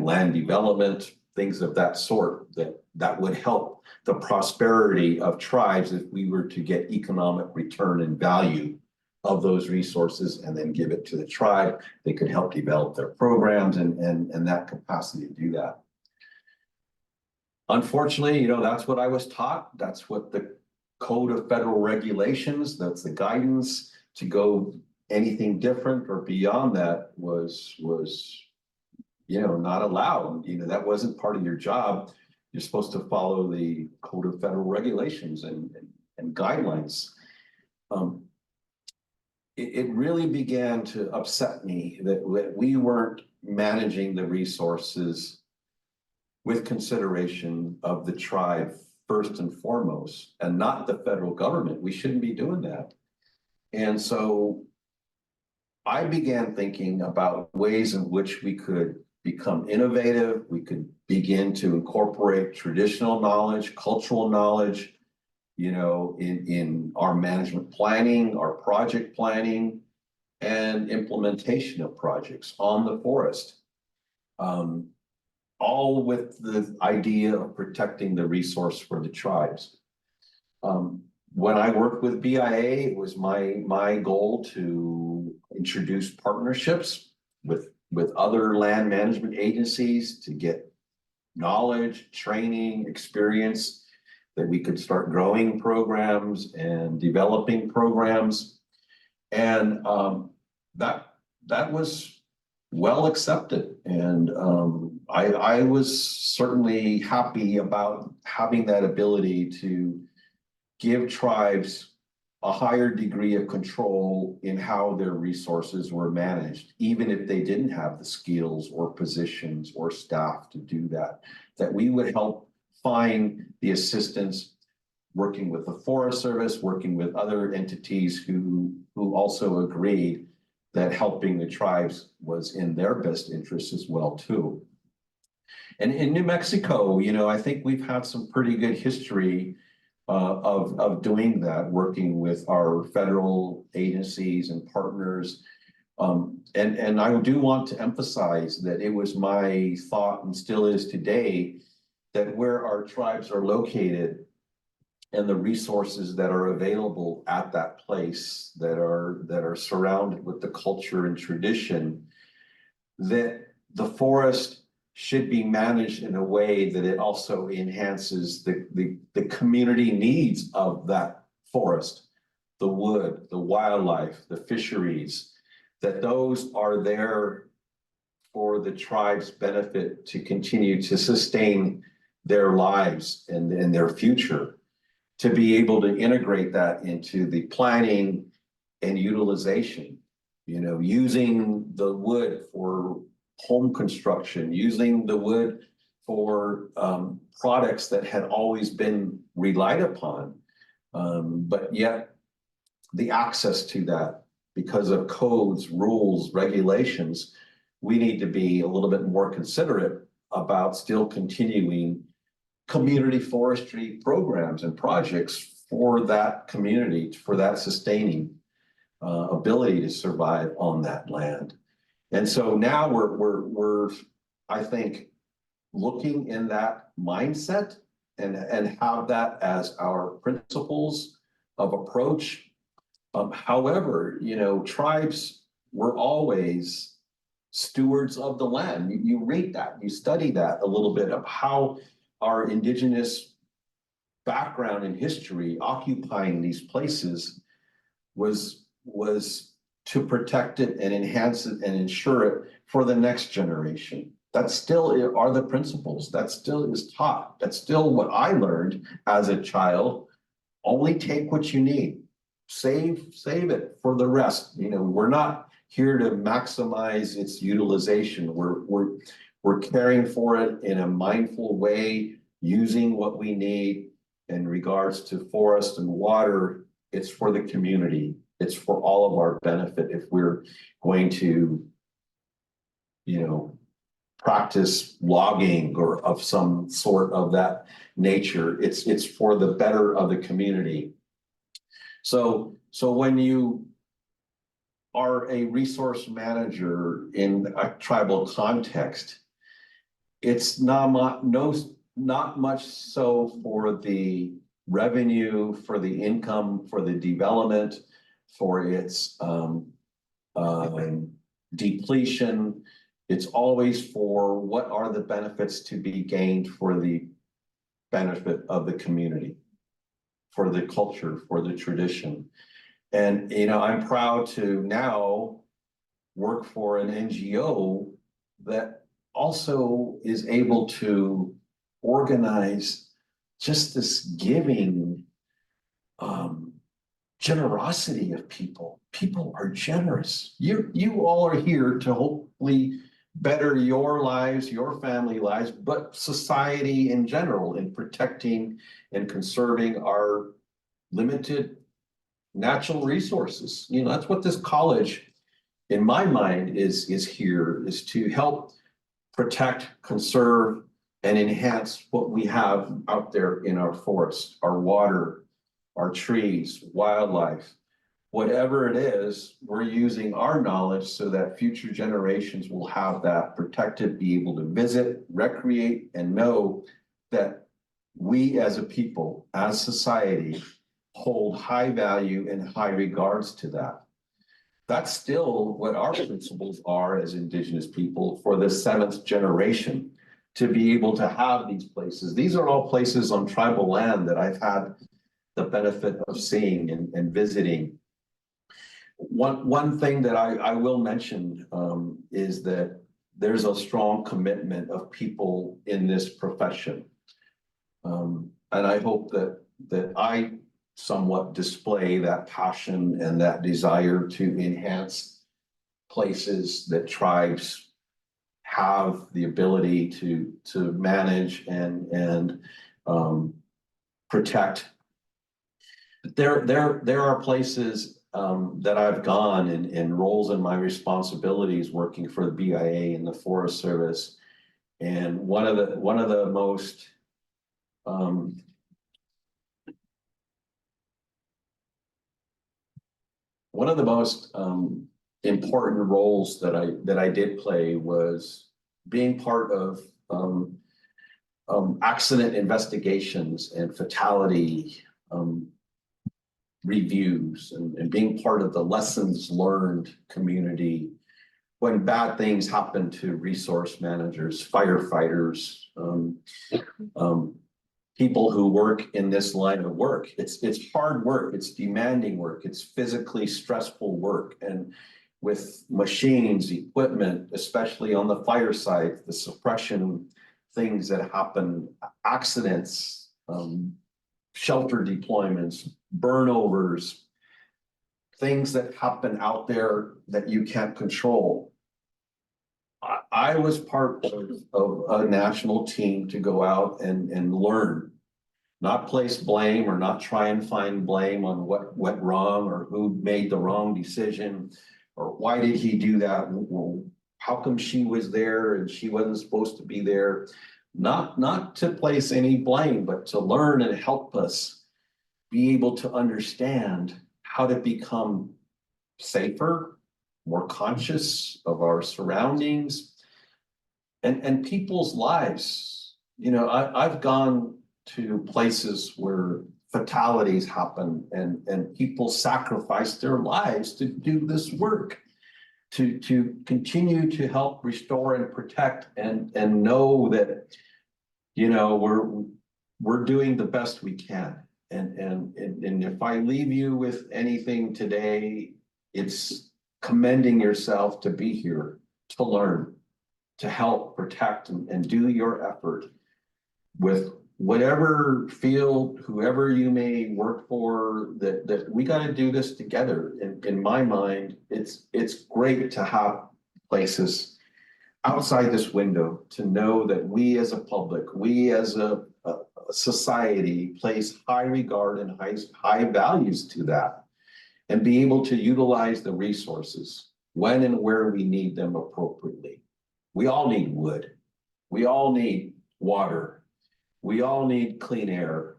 land development, things of that sort that would help the prosperity of tribes if we were to get economic return and value of those resources and then give it to the tribe. They could help develop their programs and that capacity to do that. Unfortunately, you know, that's what I was taught. That's what the Code of Federal Regulations, that's the guidance. To go anything different or beyond that was, you know, not allowed. You know, that wasn't part of your job. You're supposed to follow the Code of Federal Regulations and guidelines. It really began to upset me that we weren't managing the resources with consideration of the tribe first and foremost, and not the federal government. We shouldn't be doing that. And so I began thinking about ways in which we could become innovative. We could begin to incorporate traditional knowledge, cultural knowledge, you know, in our management planning, our project planning, and implementation of projects on the forest. All with the idea of protecting the resource for the tribes. When I worked with BIA, it was my goal to introduce partnerships with other land management agencies to get knowledge, training, experience, that we could start growing programs and developing programs. And that was well accepted. And I was certainly happy about having that ability to give tribes a higher degree of control in how their resources were managed, even if they didn't have the skills or positions or staff to do that, that we would help find the assistance, working with the Forest Service, working with other entities who also agreed that helping the tribes was in their best interest as well too. And in New Mexico, you know, I think we've had some pretty good history of doing that, working with our federal agencies and partners. And I do want to emphasize that it was my thought, and still is today, that where our tribes are located and the resources that are available at that place that are surrounded with the culture and tradition, that the forest should be managed in a way that it also enhances the community needs of that forest. the wood, the wildlife, the fisheries, that those are there for the tribe's benefit to continue to sustain their lives and their future, to be able to integrate that into the planning and utilization, using the wood for home construction, using the wood for products that had always been relied upon. But yet the access to that, because of codes, rules, regulations, we need to be a little bit more considerate about still continuing community forestry programs and projects for that community, for that sustaining ability to survive on that land. And so now we're I think, looking in that mindset and have that as our principles of approach. However, tribes were always stewards of the land. You read that, you study that a little bit of how our indigenous background and history occupying these places was to protect it and enhance it and ensure it for the next generation. That still are the principles. That still is taught. That's still what I learned as a child. Only take what you need. Save it for the rest. We're not here to maximize its utilization. We're caring for it in a mindful way, using what we need in regards to forest and water. It's for the community. It's for all of our benefit. If we're going to, practice logging or of some sort of that nature, it's for the better of the community. So when you are a resource manager in a tribal context, it's not much so for the revenue, for the income, for the development, for its depletion. It's always for what are the benefits to be gained for the benefit of the community, for the culture, for the tradition. And, I'm proud to now work for an NGO that also is able to organize just this giving generosity of people. People are generous. You all are here to hopefully better your lives, your family lives, but society in general, in protecting and conserving our limited natural resources. That's what this college, in my mind, is here, is to help protect, conserve, and enhance what we have out there in our forests, our water, our trees, wildlife. Whatever it is, we're using our knowledge so that future generations will have that protected, be able to visit, recreate, and know that we as a people, as society, hold high value and high regards to that. That's still what our principles are as Indigenous people for the 7th generation, to be able to have these places. These are all places on tribal land that I've had the benefit of seeing and visiting. One thing that I will mention is that there's a strong commitment of people in this profession. And I hope that I somewhat display that passion and that desire to enhance places that tribes have the ability to manage and protect. There are places that I've gone in roles in my responsibilities working for the BIA and the Forest Service, and one of the most important roles that I did play was being part of accident investigations and fatality reviews and being part of the lessons learned community when bad things happen to resource managers, firefighters, people who work in this line of work. It's hard work, it's demanding work, it's physically stressful work. And with machines, equipment, especially on the fire side, the suppression things that happen, accidents, shelter deployments, burnovers, things that happen out there that you can't control. I was part of a national team to go out and learn, not place blame or not try and find blame on what went wrong or who made the wrong decision or why did he do that? Well, how come she was there and she wasn't supposed to be there? Not to place any blame, but to learn and help us be able to understand how to become safer, more conscious of our surroundings and people's lives. You know, I've gone to places where fatalities happen and people sacrifice their lives to do this work, to continue to help restore and protect and know that, you know, we're doing the best we can. And if I leave you with anything today, it's commending yourself to be here, to learn, to help protect and do your effort with whatever field, whoever you may work for, that we got to do this together. In my mind, it's great to have places outside this window to know that we as a public, we as a society place high regard and high values to that, and be able to utilize the resources when and where we need them appropriately. We all need wood. We all need water. We all need clean air.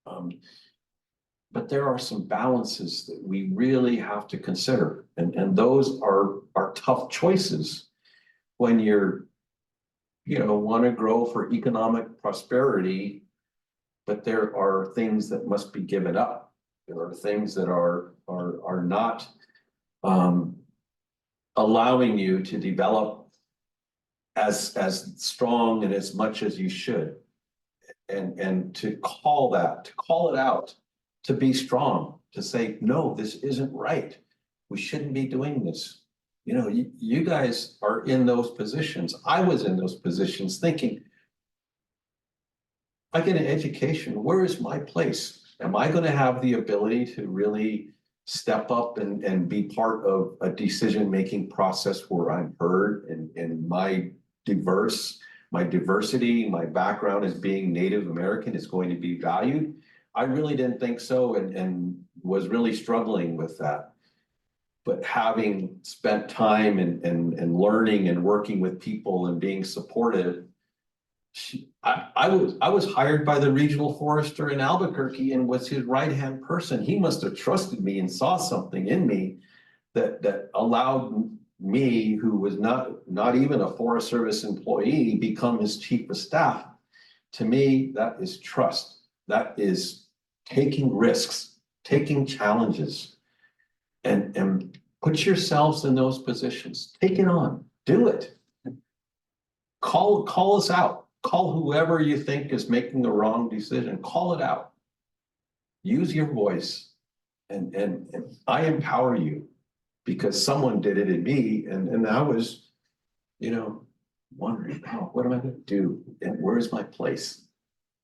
But there are some balances that we really have to consider. And those are tough choices when you're, you know, want to grow for economic prosperity, but there are things that must be given up. There are things that are not allowing you to develop as strong and as much as you should. And to call it out, to be strong, to say, no, this isn't right. We shouldn't be doing this. You know, you guys are in those positions. I was in those positions thinking, I get an education, where is my place? Am I going to have the ability to really step up and be part of a decision-making process where I'm heard and my diversity, my background as being Native American is going to be valued? I really didn't think so and was really struggling with that. But having spent time and learning and working with people and being supportive, I was hired by the regional forester in Albuquerque and was his right-hand person. He must have trusted me and saw something in me that allowed me, who was not even a Forest Service employee, become his chief of staff. To me, that is trust. That is taking risks, taking challenges, and put yourselves in those positions. Take it on. Do it. Call us out. Call whoever you think is making the wrong decision. Call it out. Use your voice, and I empower you, because someone did it in me, and I was, you know, wondering, oh, what am I going to do? And where's my place?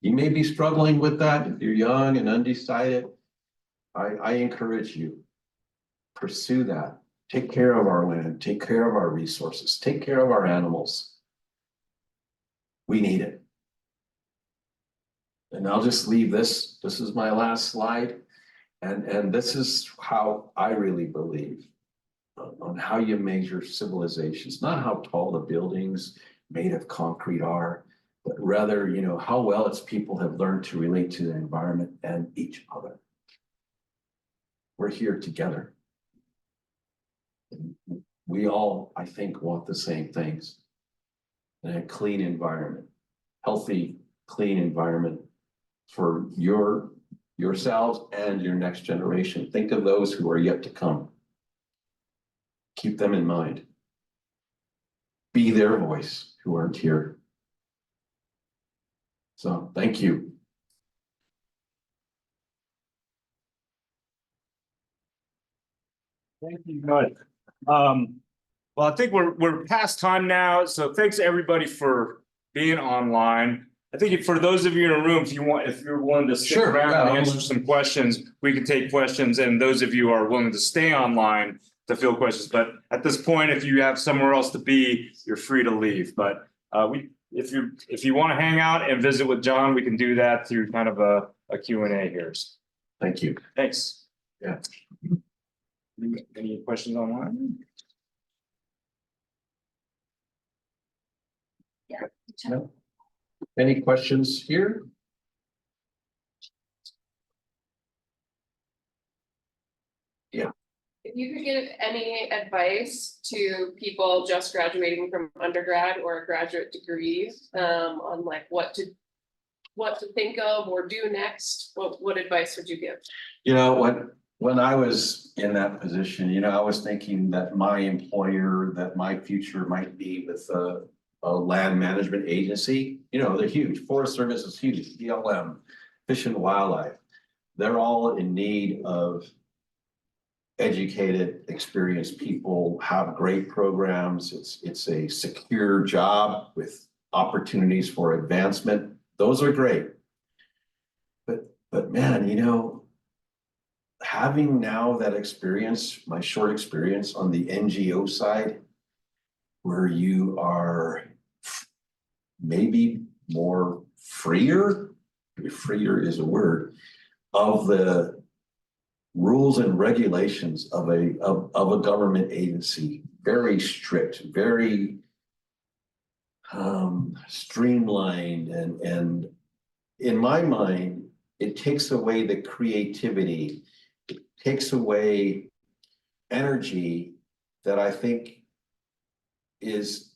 You may be struggling with that if you're young and undecided. I encourage you, pursue that. Take care of our land, take care of our resources, take care of our animals. We need it. And I'll just leave this. This is my last slide. And this is how I really believe on how you measure civilizations, not how tall the buildings made of concrete are, but rather, you know, how well its people have learned to relate to the environment and each other. We're here together. We all, I think, want the same things. And a clean environment, healthy, clean environment for yourselves and your next generation. Think of those who are yet to come. Keep them in mind. Be their voice who aren't here. So thank you. Thank you. Good. Well, I think we're past time now, so thanks everybody for being online. I think for those of you in the room, if you're willing to stick Sure, around yeah, and I'll- answer some questions, we can take questions, and those of you who are willing to stay online to field questions. But at this point, if you have somewhere else to be, you're free to leave. But if you want to hang out and visit with John, we can do that through kind of a Q&A here. Thank you. Thanks. Yeah. Any questions online? No? Any questions here? If you could give any advice to people just graduating from undergrad or a graduate degree, on like what to think of or do next, what advice would you give? You know, when I was in that position, you know, I was thinking that my employer, that my future might be with a land management agency. You know, they're huge. Forest Service is huge. BLM, Fish and Wildlife. They're all in need of educated, experienced people, have great programs. It's a secure job with opportunities for advancement. Those are great. But man, you know, having now that experience, my short experience on the NGO side, where you are maybe more freer, if freer is a word, of the rules and regulations of a government agency, very strict, very streamlined, and in my mind, it takes away the creativity, it takes away energy that I think is,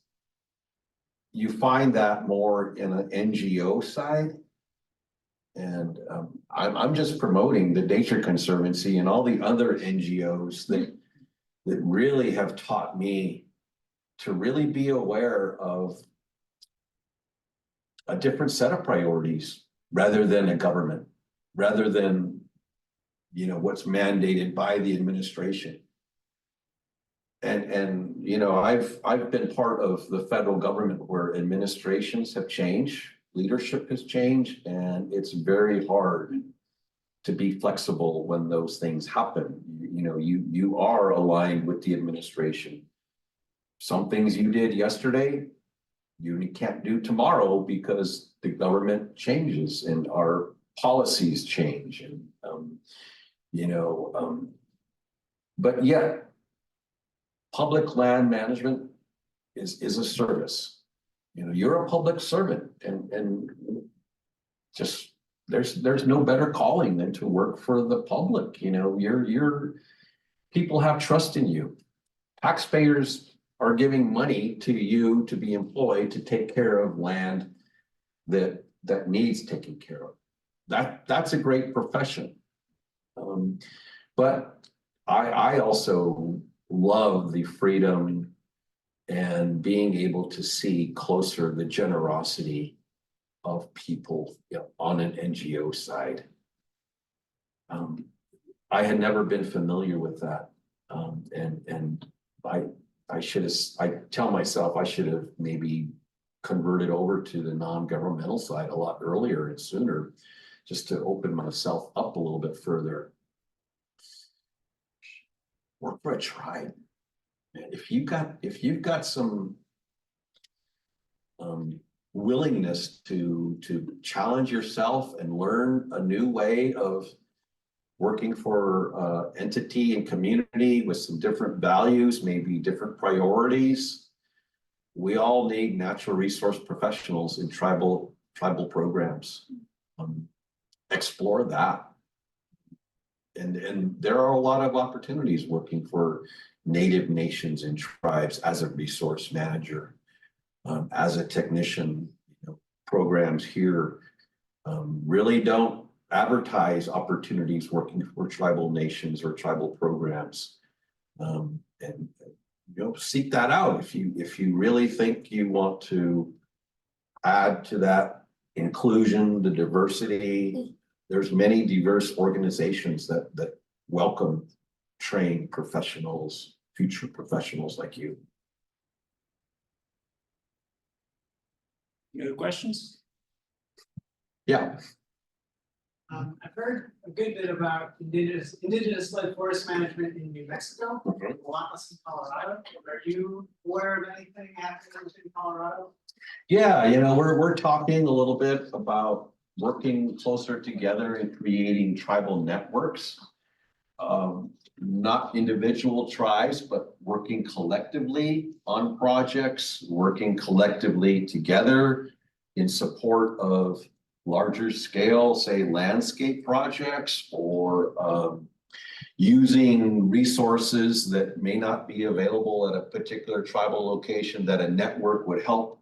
you find that more in an NGO side. And I'm just promoting the Nature Conservancy and all the other NGOs that really have taught me to really be aware of a different set of priorities rather than a government, rather than, you know, what's mandated by the administration. And you know, I've been part of the federal government where administrations have changed, leadership has changed, and it's very hard to be flexible when those things happen. You know, you are aligned with the administration. Some things you did yesterday, you can't do tomorrow because the government changes and our policies change, and you know, but yet public land management is a service. You know, you're a public servant, and just there's no better calling than to work for the public. You know, you're people have trust in you. Taxpayers are giving money to you to be employed to take care of land that needs taken care of. That's a great profession. But I also love the freedom and being able to see closer the generosity of people, you know, on an NGO side. I had never been familiar with that. And I tell myself I should have maybe converted over to the non-governmental side a lot earlier and sooner, just to open myself up a little bit further. Work for a tribe. If you've got some willingness to challenge yourself and learn a new way of working for entity and community with some different values, maybe different priorities. We all need natural resource professionals in tribal programs. Explore that. And there are a lot of opportunities working for Native nations and tribes as a resource manager, as a technician. You know, programs here really don't advertise opportunities working for tribal nations or tribal programs, and you know, seek that out if you really think you want to add to that inclusion, the diversity. There's many diverse organizations that welcome train professionals, future professionals like you. Any other questions? Yeah. I've heard a good bit about indigenous-led forest management in New Mexico, Mhm. a lot less in Colorado. Are you aware of anything happening in Colorado? Yeah, we're talking a little bit about working closer together and creating tribal networks. Not individual tribes, but working collectively on projects, working collectively together in support of larger scale, say, landscape projects, or using resources that may not be available at a particular tribal location, that a network would help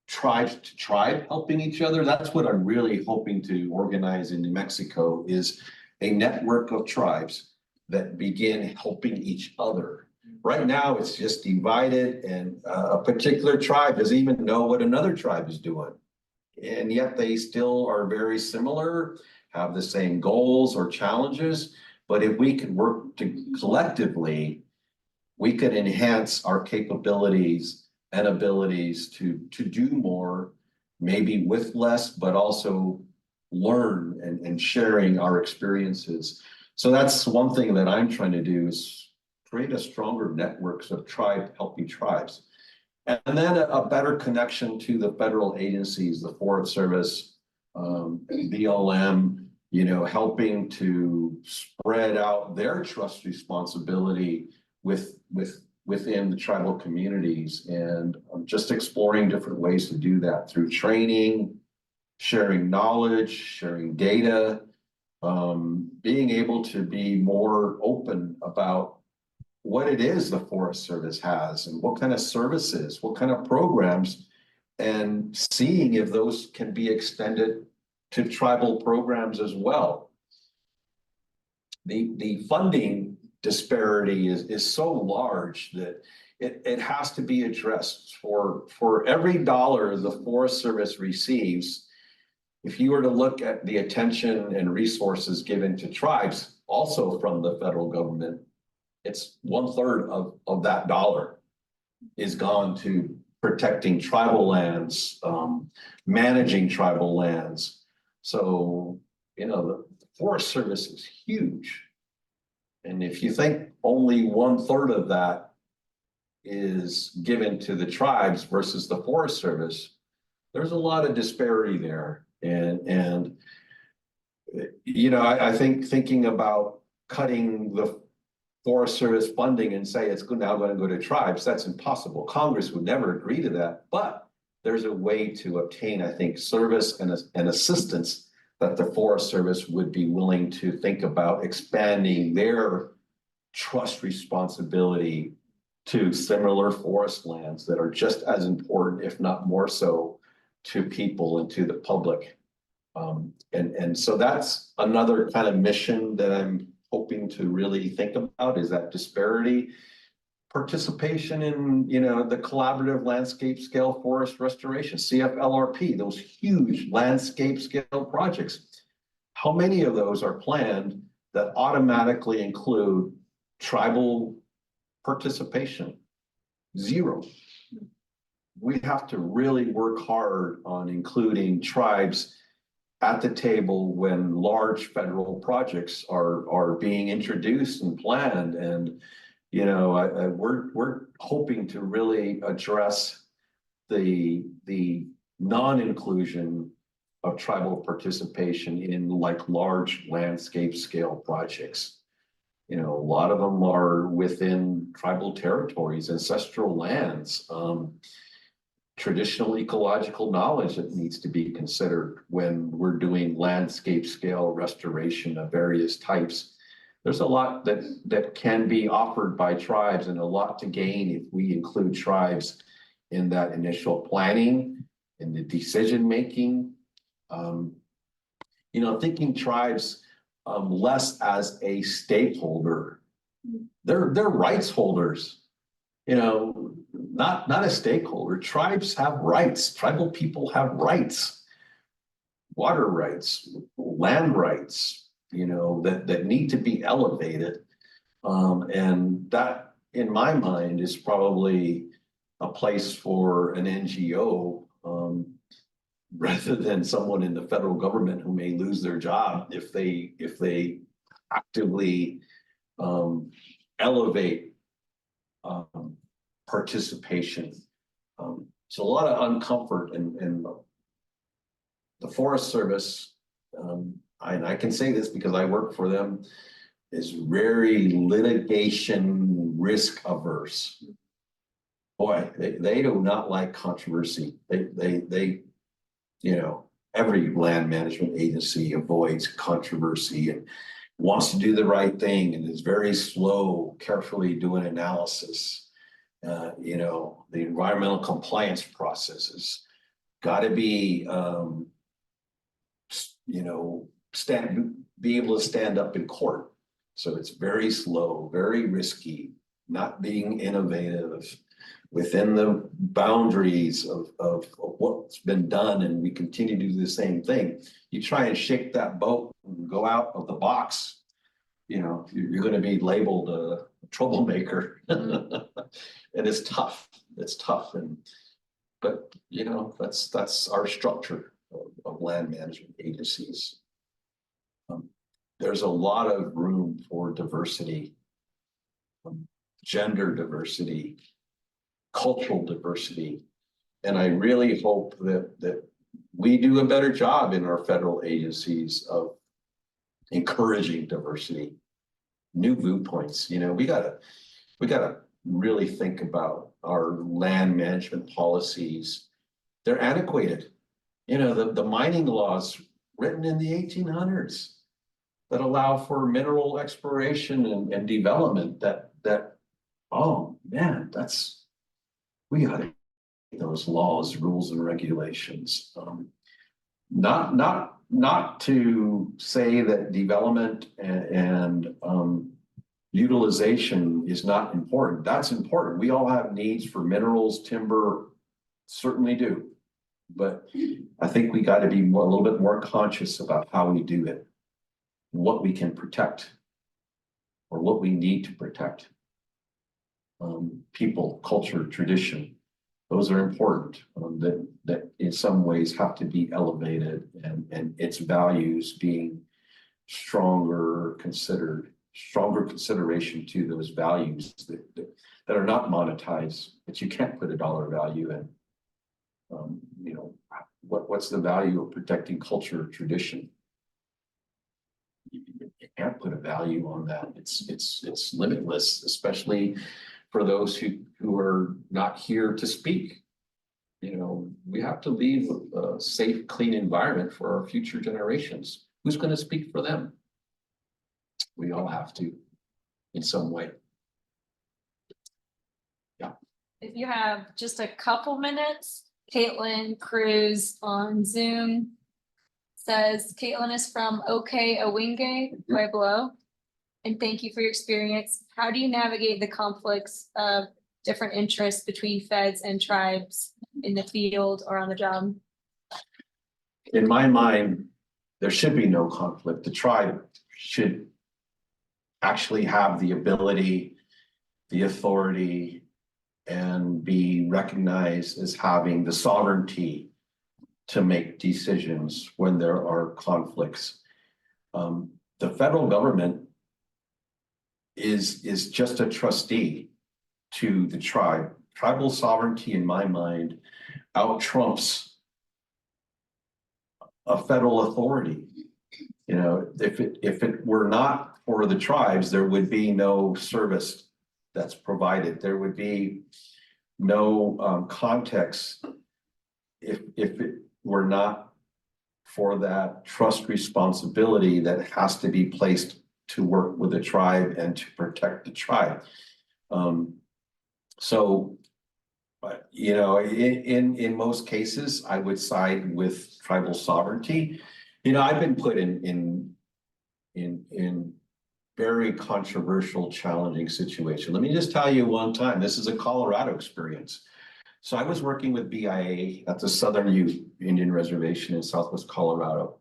tribes to tribe helping each other. That's what I'm really hoping to organize in New Mexico, is a network of tribes that begin helping each other. Right now, it's just divided, and a particular tribe doesn't even know what another tribe is doing. And yet they still are very similar, have the same goals or challenges. But if we could work collectively, we could enhance our capabilities and abilities to do more, maybe with less, but also learn and sharing our experiences. So that's one thing that I'm trying to do, is create a stronger networks of tribe helping tribes. And then a better connection to the federal agencies, the Forest Service, BLM, helping to spread out their trust responsibility within the tribal communities. And I'm just exploring different ways to do that through training, sharing knowledge, sharing data, being able to be more open about what it is the Forest Service has and what kind of services, what kind of programs, and seeing if those can be extended to tribal programs as well. The funding disparity is so large that it has to be addressed. For every dollar the Forest Service receives, if you were to look at the attention and resources given to tribes, also from the federal government, it's 1/3 of that dollar is gone to protecting tribal lands, managing tribal lands. So, the Forest Service is huge. And if you think only 1/3 of that is given to the tribes versus the Forest Service, there's a lot of disparity there. And I think thinking about cutting the Forest Service funding and say it's now going to go to tribes, that's impossible. Congress would never agree to that. But there's a way to obtain, I think, service and assistance that the Forest Service would be willing to think about expanding their trust responsibility to similar forest lands that are just as important, if not more so, to people and to the public. And so that's another kind of mission that I'm hoping to really think about, is that disparity, participation in, the collaborative landscape scale forest restoration, CFLRP, those huge landscape scale projects. How many of those are planned that automatically include tribal participation? Zero. We have to really work hard on including tribes at the table when large federal projects are being introduced and planned. And we're hoping to really address the non-inclusion of tribal participation in large landscape scale projects. A lot of them are within tribal territories, ancestral lands, traditional ecological knowledge that needs to be considered when we're doing landscape scale restoration of various types. There's a lot that can be offered by tribes, and a lot to gain if we include tribes in that initial planning, in the decision making. Thinking tribes less as a stakeholder. They're rights holders. Not a stakeholder. Tribes have rights. Tribal people have rights, water rights, land rights, that need to be elevated. And that, in my mind, is probably a place for an NGO, rather than someone in the federal government who may lose their job if they actively elevate participation. It's a lot of uncomfort in the Forest Service. And I can say this because I work for them, is very litigation risk averse. Boy, they do not like controversy. They you know, every land management agency avoids controversy and wants to do the right thing and is very slow, carefully doing analysis. You know, the environmental compliance process has got to be, you know, be able to stand up in court. So it's very slow, very risky, not being innovative within the boundaries of what's been done, and we continue to do the same thing. You try and shake that boat and go out of the box, you know, you're going to be labeled a troublemaker. And it's tough. It's tough. But you know, that's our structure of land management agencies. There's a lot of room for diversity, gender diversity, cultural diversity. And I really hope that we do a better job in our federal agencies of encouraging diversity, new viewpoints. You know, we gotta really think about our land management policies. They're antiquated. You know, the mining laws written in the 1800s that allow for mineral exploration and development that oh man, we gotta get those laws, rules and regulations. Not to say that development and utilization is not important. That's important. We all have needs for minerals, timber, certainly do. But I think we got to be a little bit more conscious about how we do it, what we can protect, or what we need to protect. People, culture, tradition, those are important. That in some ways have to be elevated, and its values being stronger consideration to those values that are not monetized, but you can't put a dollar value in. You know, what's the value of protecting culture or tradition? You can't put a value on that. It's limitless, especially for those who are not here to speak. You know, we have to leave a safe, clean environment for our future generations. Who's going to speak for them? We all have to, in some way. Yeah. If you have just a couple minutes, Caitlin Cruz on Zoom says, Caitlin is from OK Awinge, Pueblo, and thank you for your experience. How do you navigate the conflicts of different interests between feds and tribes in the field or on the job? In my mind, there should be no conflict. The tribe should actually have the ability, the authority, and be recognized as having the sovereignty to make decisions when there are conflicts. The federal government is just a trustee to the tribe. Tribal sovereignty, in my mind, out-trumps a federal authority. You know, if it were not for the tribes, there would be no service that's provided. There would be no context if it were not for that trust responsibility that has to be placed to work with the tribe and to protect the tribe. So, but you know, in most cases, I would side with tribal sovereignty. You know, I've been put in very controversial, challenging situation. Let me just tell you one time, this is a Colorado experience. So I was working with BIA at the Southern Ute Indian Reservation in Southwest Colorado,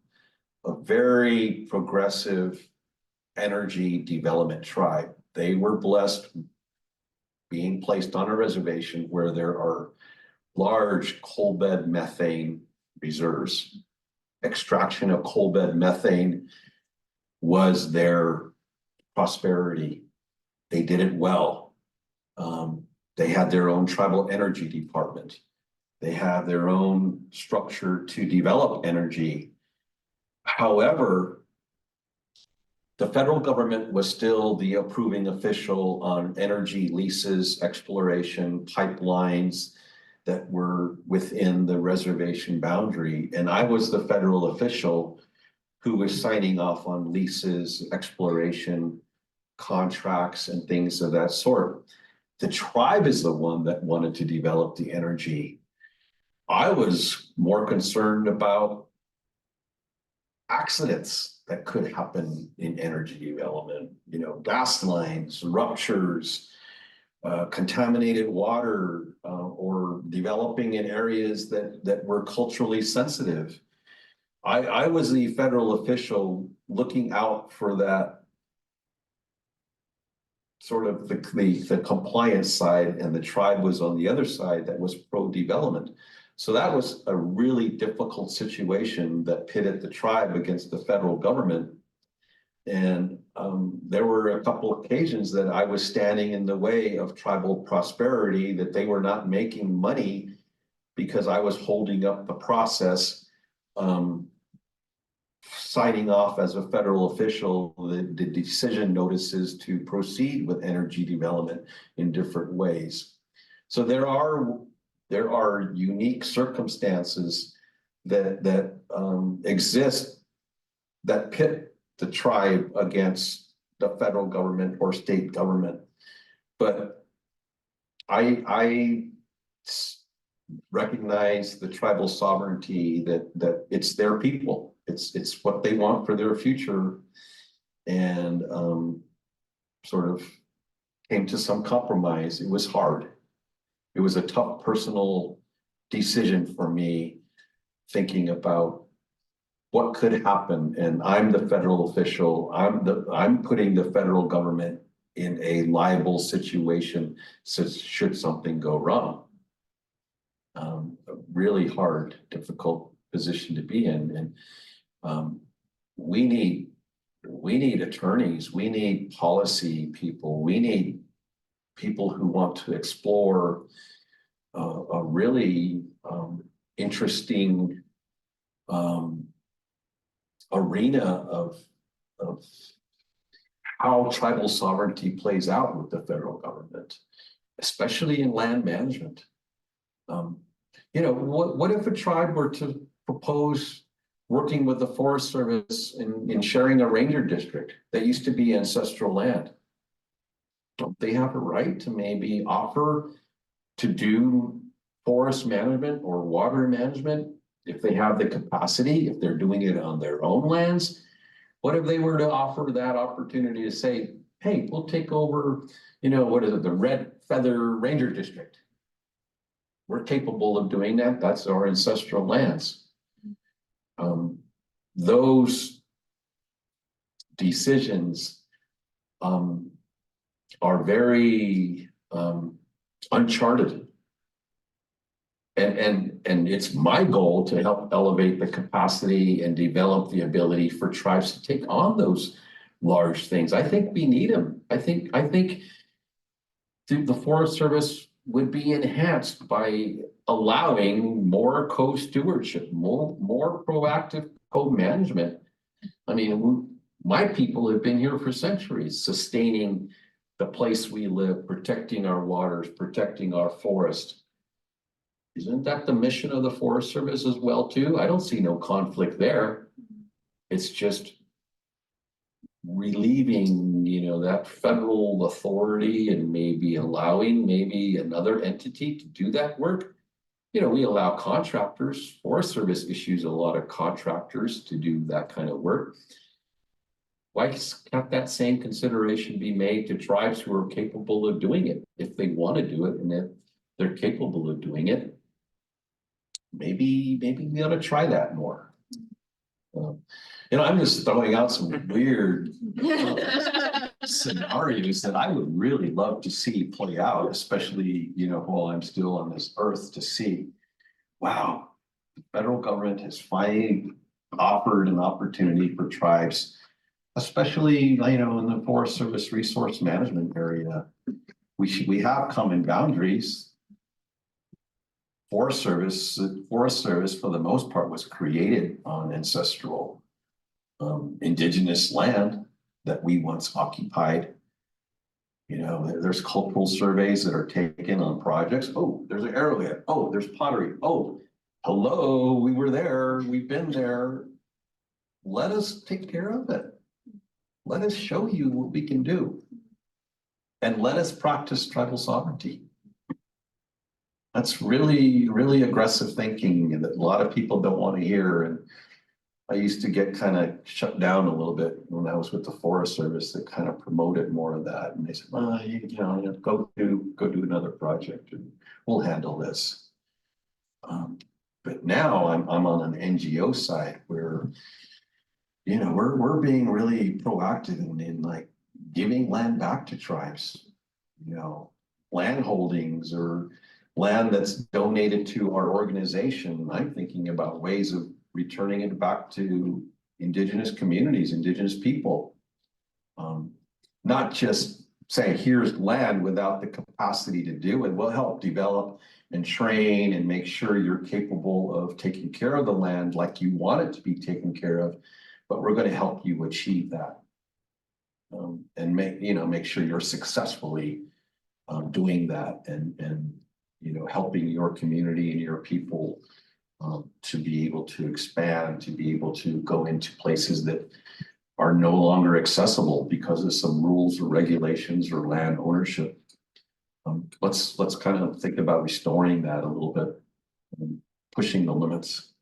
a very progressive energy development tribe. they were blessed being placed on a reservation where there are large coal bed methane reserves. Extraction of coal bed methane was their prosperity. They did it well. They had their own tribal energy department. They have their own structure to develop energy. However, the federal government was still the approving official on energy leases, exploration, pipelines that were within the reservation boundary. And I was the federal official who was signing off on leases, exploration, contracts, and things of that sort. The tribe is the one that wanted to develop the energy. I was more concerned about accidents that could happen in energy development, you know, gas lines, ruptures, contaminated water, or developing in areas that were culturally sensitive. I was the federal official looking out for that sort of the compliance side, and the tribe was on the other side that was pro-development. So that was a really difficult situation that pitted the tribe against the federal government. And there were a couple of occasions that I was standing in the way of tribal prosperity, that they were not making money because I was holding up the process, signing off as a federal official the decision notices to proceed with energy development in different ways. So there are unique circumstances that exist that pit the tribe against the federal government or state government. But I recognize the tribal sovereignty, that it's their people. It's what they want for their future, and sort of came to some compromise. It was hard. It was a tough personal decision for me, thinking about what could happen. And I'm the federal official. I'm putting the federal government in a liable situation should something go wrong. A really hard, difficult position to be in. And we need attorneys, we need policy people, we need people who want to explore a really interesting arena of how tribal sovereignty plays out with the federal government, especially in land management. You know, what if a tribe were to propose working with the Forest Service in sharing a ranger district that used to be ancestral land? Don't they have a right to maybe offer to do forest management or water management if they have the capacity, if they're doing it on their own lands? What if they were to offer that opportunity to say, hey, we'll take over, you know, what is it, the Red Feather Ranger District? We're capable of doing that. That's our ancestral lands. Those decisions are very uncharted. And it's my goal to help elevate the capacity and develop the ability for tribes to take on those large things. I think we need them. I think the Forest Service would be enhanced by allowing more co-stewardship, more proactive co-management. I mean, my people have been here for centuries, sustaining the place we live, protecting our waters, protecting our forest. Isn't that the mission of the Forest Service as well, too? I don't see no conflict there. It's just relieving, you know, that federal authority and maybe allowing maybe another entity to do that work. You know, we allow contractors. Forest Service issues a lot of contractors to do that kind of work. Why can't that same consideration be made to tribes who are capable of doing it? If they want to do it and if they're capable of doing it, maybe we ought to try that more. You know, I'm just throwing out some weird scenarios that I would really love to see play out, especially, while I'm still on this earth, to see, wow, the federal government has finally offered an opportunity for tribes, especially, in the Forest Service resource management area. We have common boundaries. Forest Service for the most part was created on ancestral indigenous land that we once occupied. There's cultural surveys that are taken on projects. Oh, there's an arrowhead. Oh, there's pottery. Oh, hello, we were there. We've been there. Let us take care of it. Let us show you what we can do. And let us practice tribal sovereignty. That's really, really aggressive thinking that a lot of people don't want to hear. And I used to get kind of shut down a little bit when I was with the Forest Service that kind of promoted more of that. And they said, well, go do another project and we'll handle this. But now I'm on an NGO side where, we're being really proactive in like giving land back to tribes, land holdings or land that's donated to our organization. I'm thinking about ways of returning it back to indigenous communities, indigenous people. Not just say, here's land without the capacity to do it. We'll help develop and train and make sure you're capable of taking care of the land like you want it to be taken care of, but we're going to help you achieve that. And make sure you're successfully doing that and helping your community and your people to be able to expand, to be able to go into places that are no longer accessible because of some rules or regulations or land ownership. Let's kind of think about restoring that a little bit, pushing the limits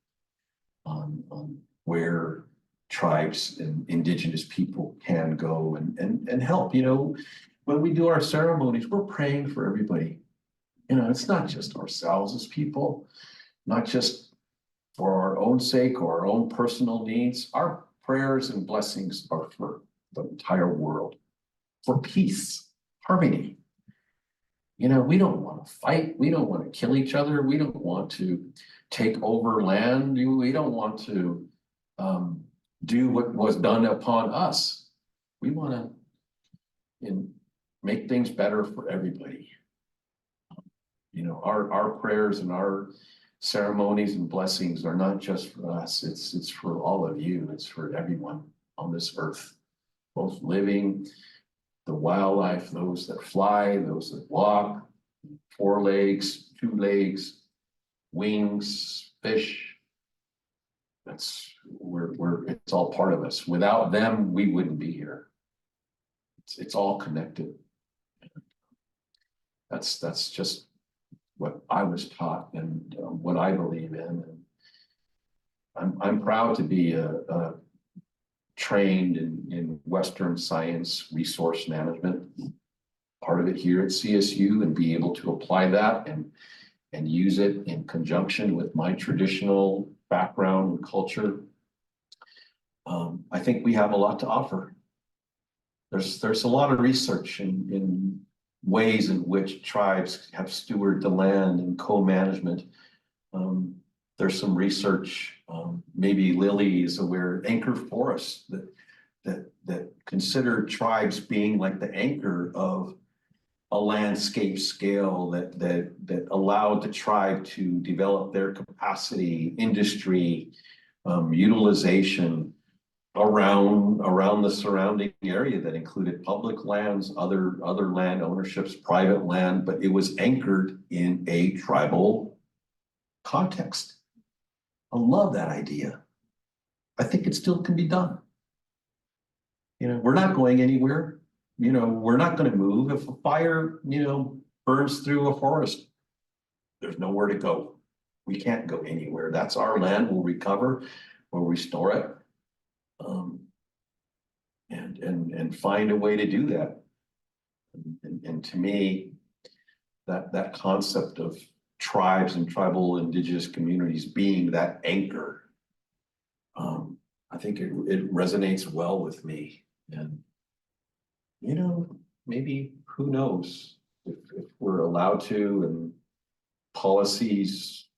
on where tribes and indigenous people can go and help. When we do our ceremonies, we're praying for everybody. It's not just ourselves as people, not just for our own sake or our own personal needs. Our prayers and blessings are for the entire world, for peace, harmony. We don't want to fight. We don't want to kill each other. We don't want to take over land. We don't want to do what was done upon us. We want to make things better for everybody. Our prayers and our ceremonies and blessings are not just for us. It's for all of you. It's for everyone on this earth, both living, the wildlife, those that fly, those that walk, 4 legs, 2 legs, wings, fish. It's all part of us. Without them, we wouldn't be here. It's all connected. That's just what I was taught and what I believe in. And I'm proud to be trained in Western science resource management, part of it here at CSU, and be able to apply that and use it in conjunction with my traditional background and culture. I think we have a lot to offer. There's a lot of research in ways in which tribes have stewarded the land and co-management. There's some research, maybe Lily is aware, anchor forests that consider tribes being like the anchor of a landscape scale that allowed the tribe to develop their capacity, industry, utilization around the surrounding area that included public lands, other land ownerships, private land, but it was anchored in a tribal context. I love that idea. I think it still can be done. We're not going anywhere. We're not going to move. If a fire, burns through a forest, there's nowhere to go. We can't go anywhere. That's our land. We'll recover, we'll restore it. And find a way to do that. And to me, that concept of tribes and tribal indigenous communities being that anchor, I think it resonates well with me. And you know, maybe, who knows, if we're allowed to and policies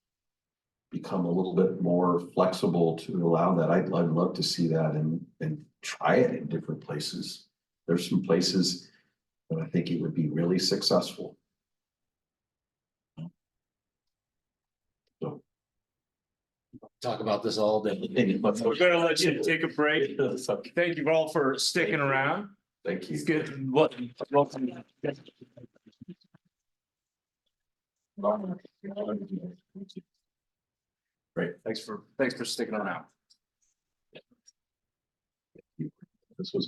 become a little bit more flexible to allow that, I'd love to see that and try it in different places. There's some places that I think it would be really successful. So. Talk about this all day. We're gonna let you take a break. Thank you all for sticking around. Thank you. It's good. Welcome. Great. Thanks for sticking around. This was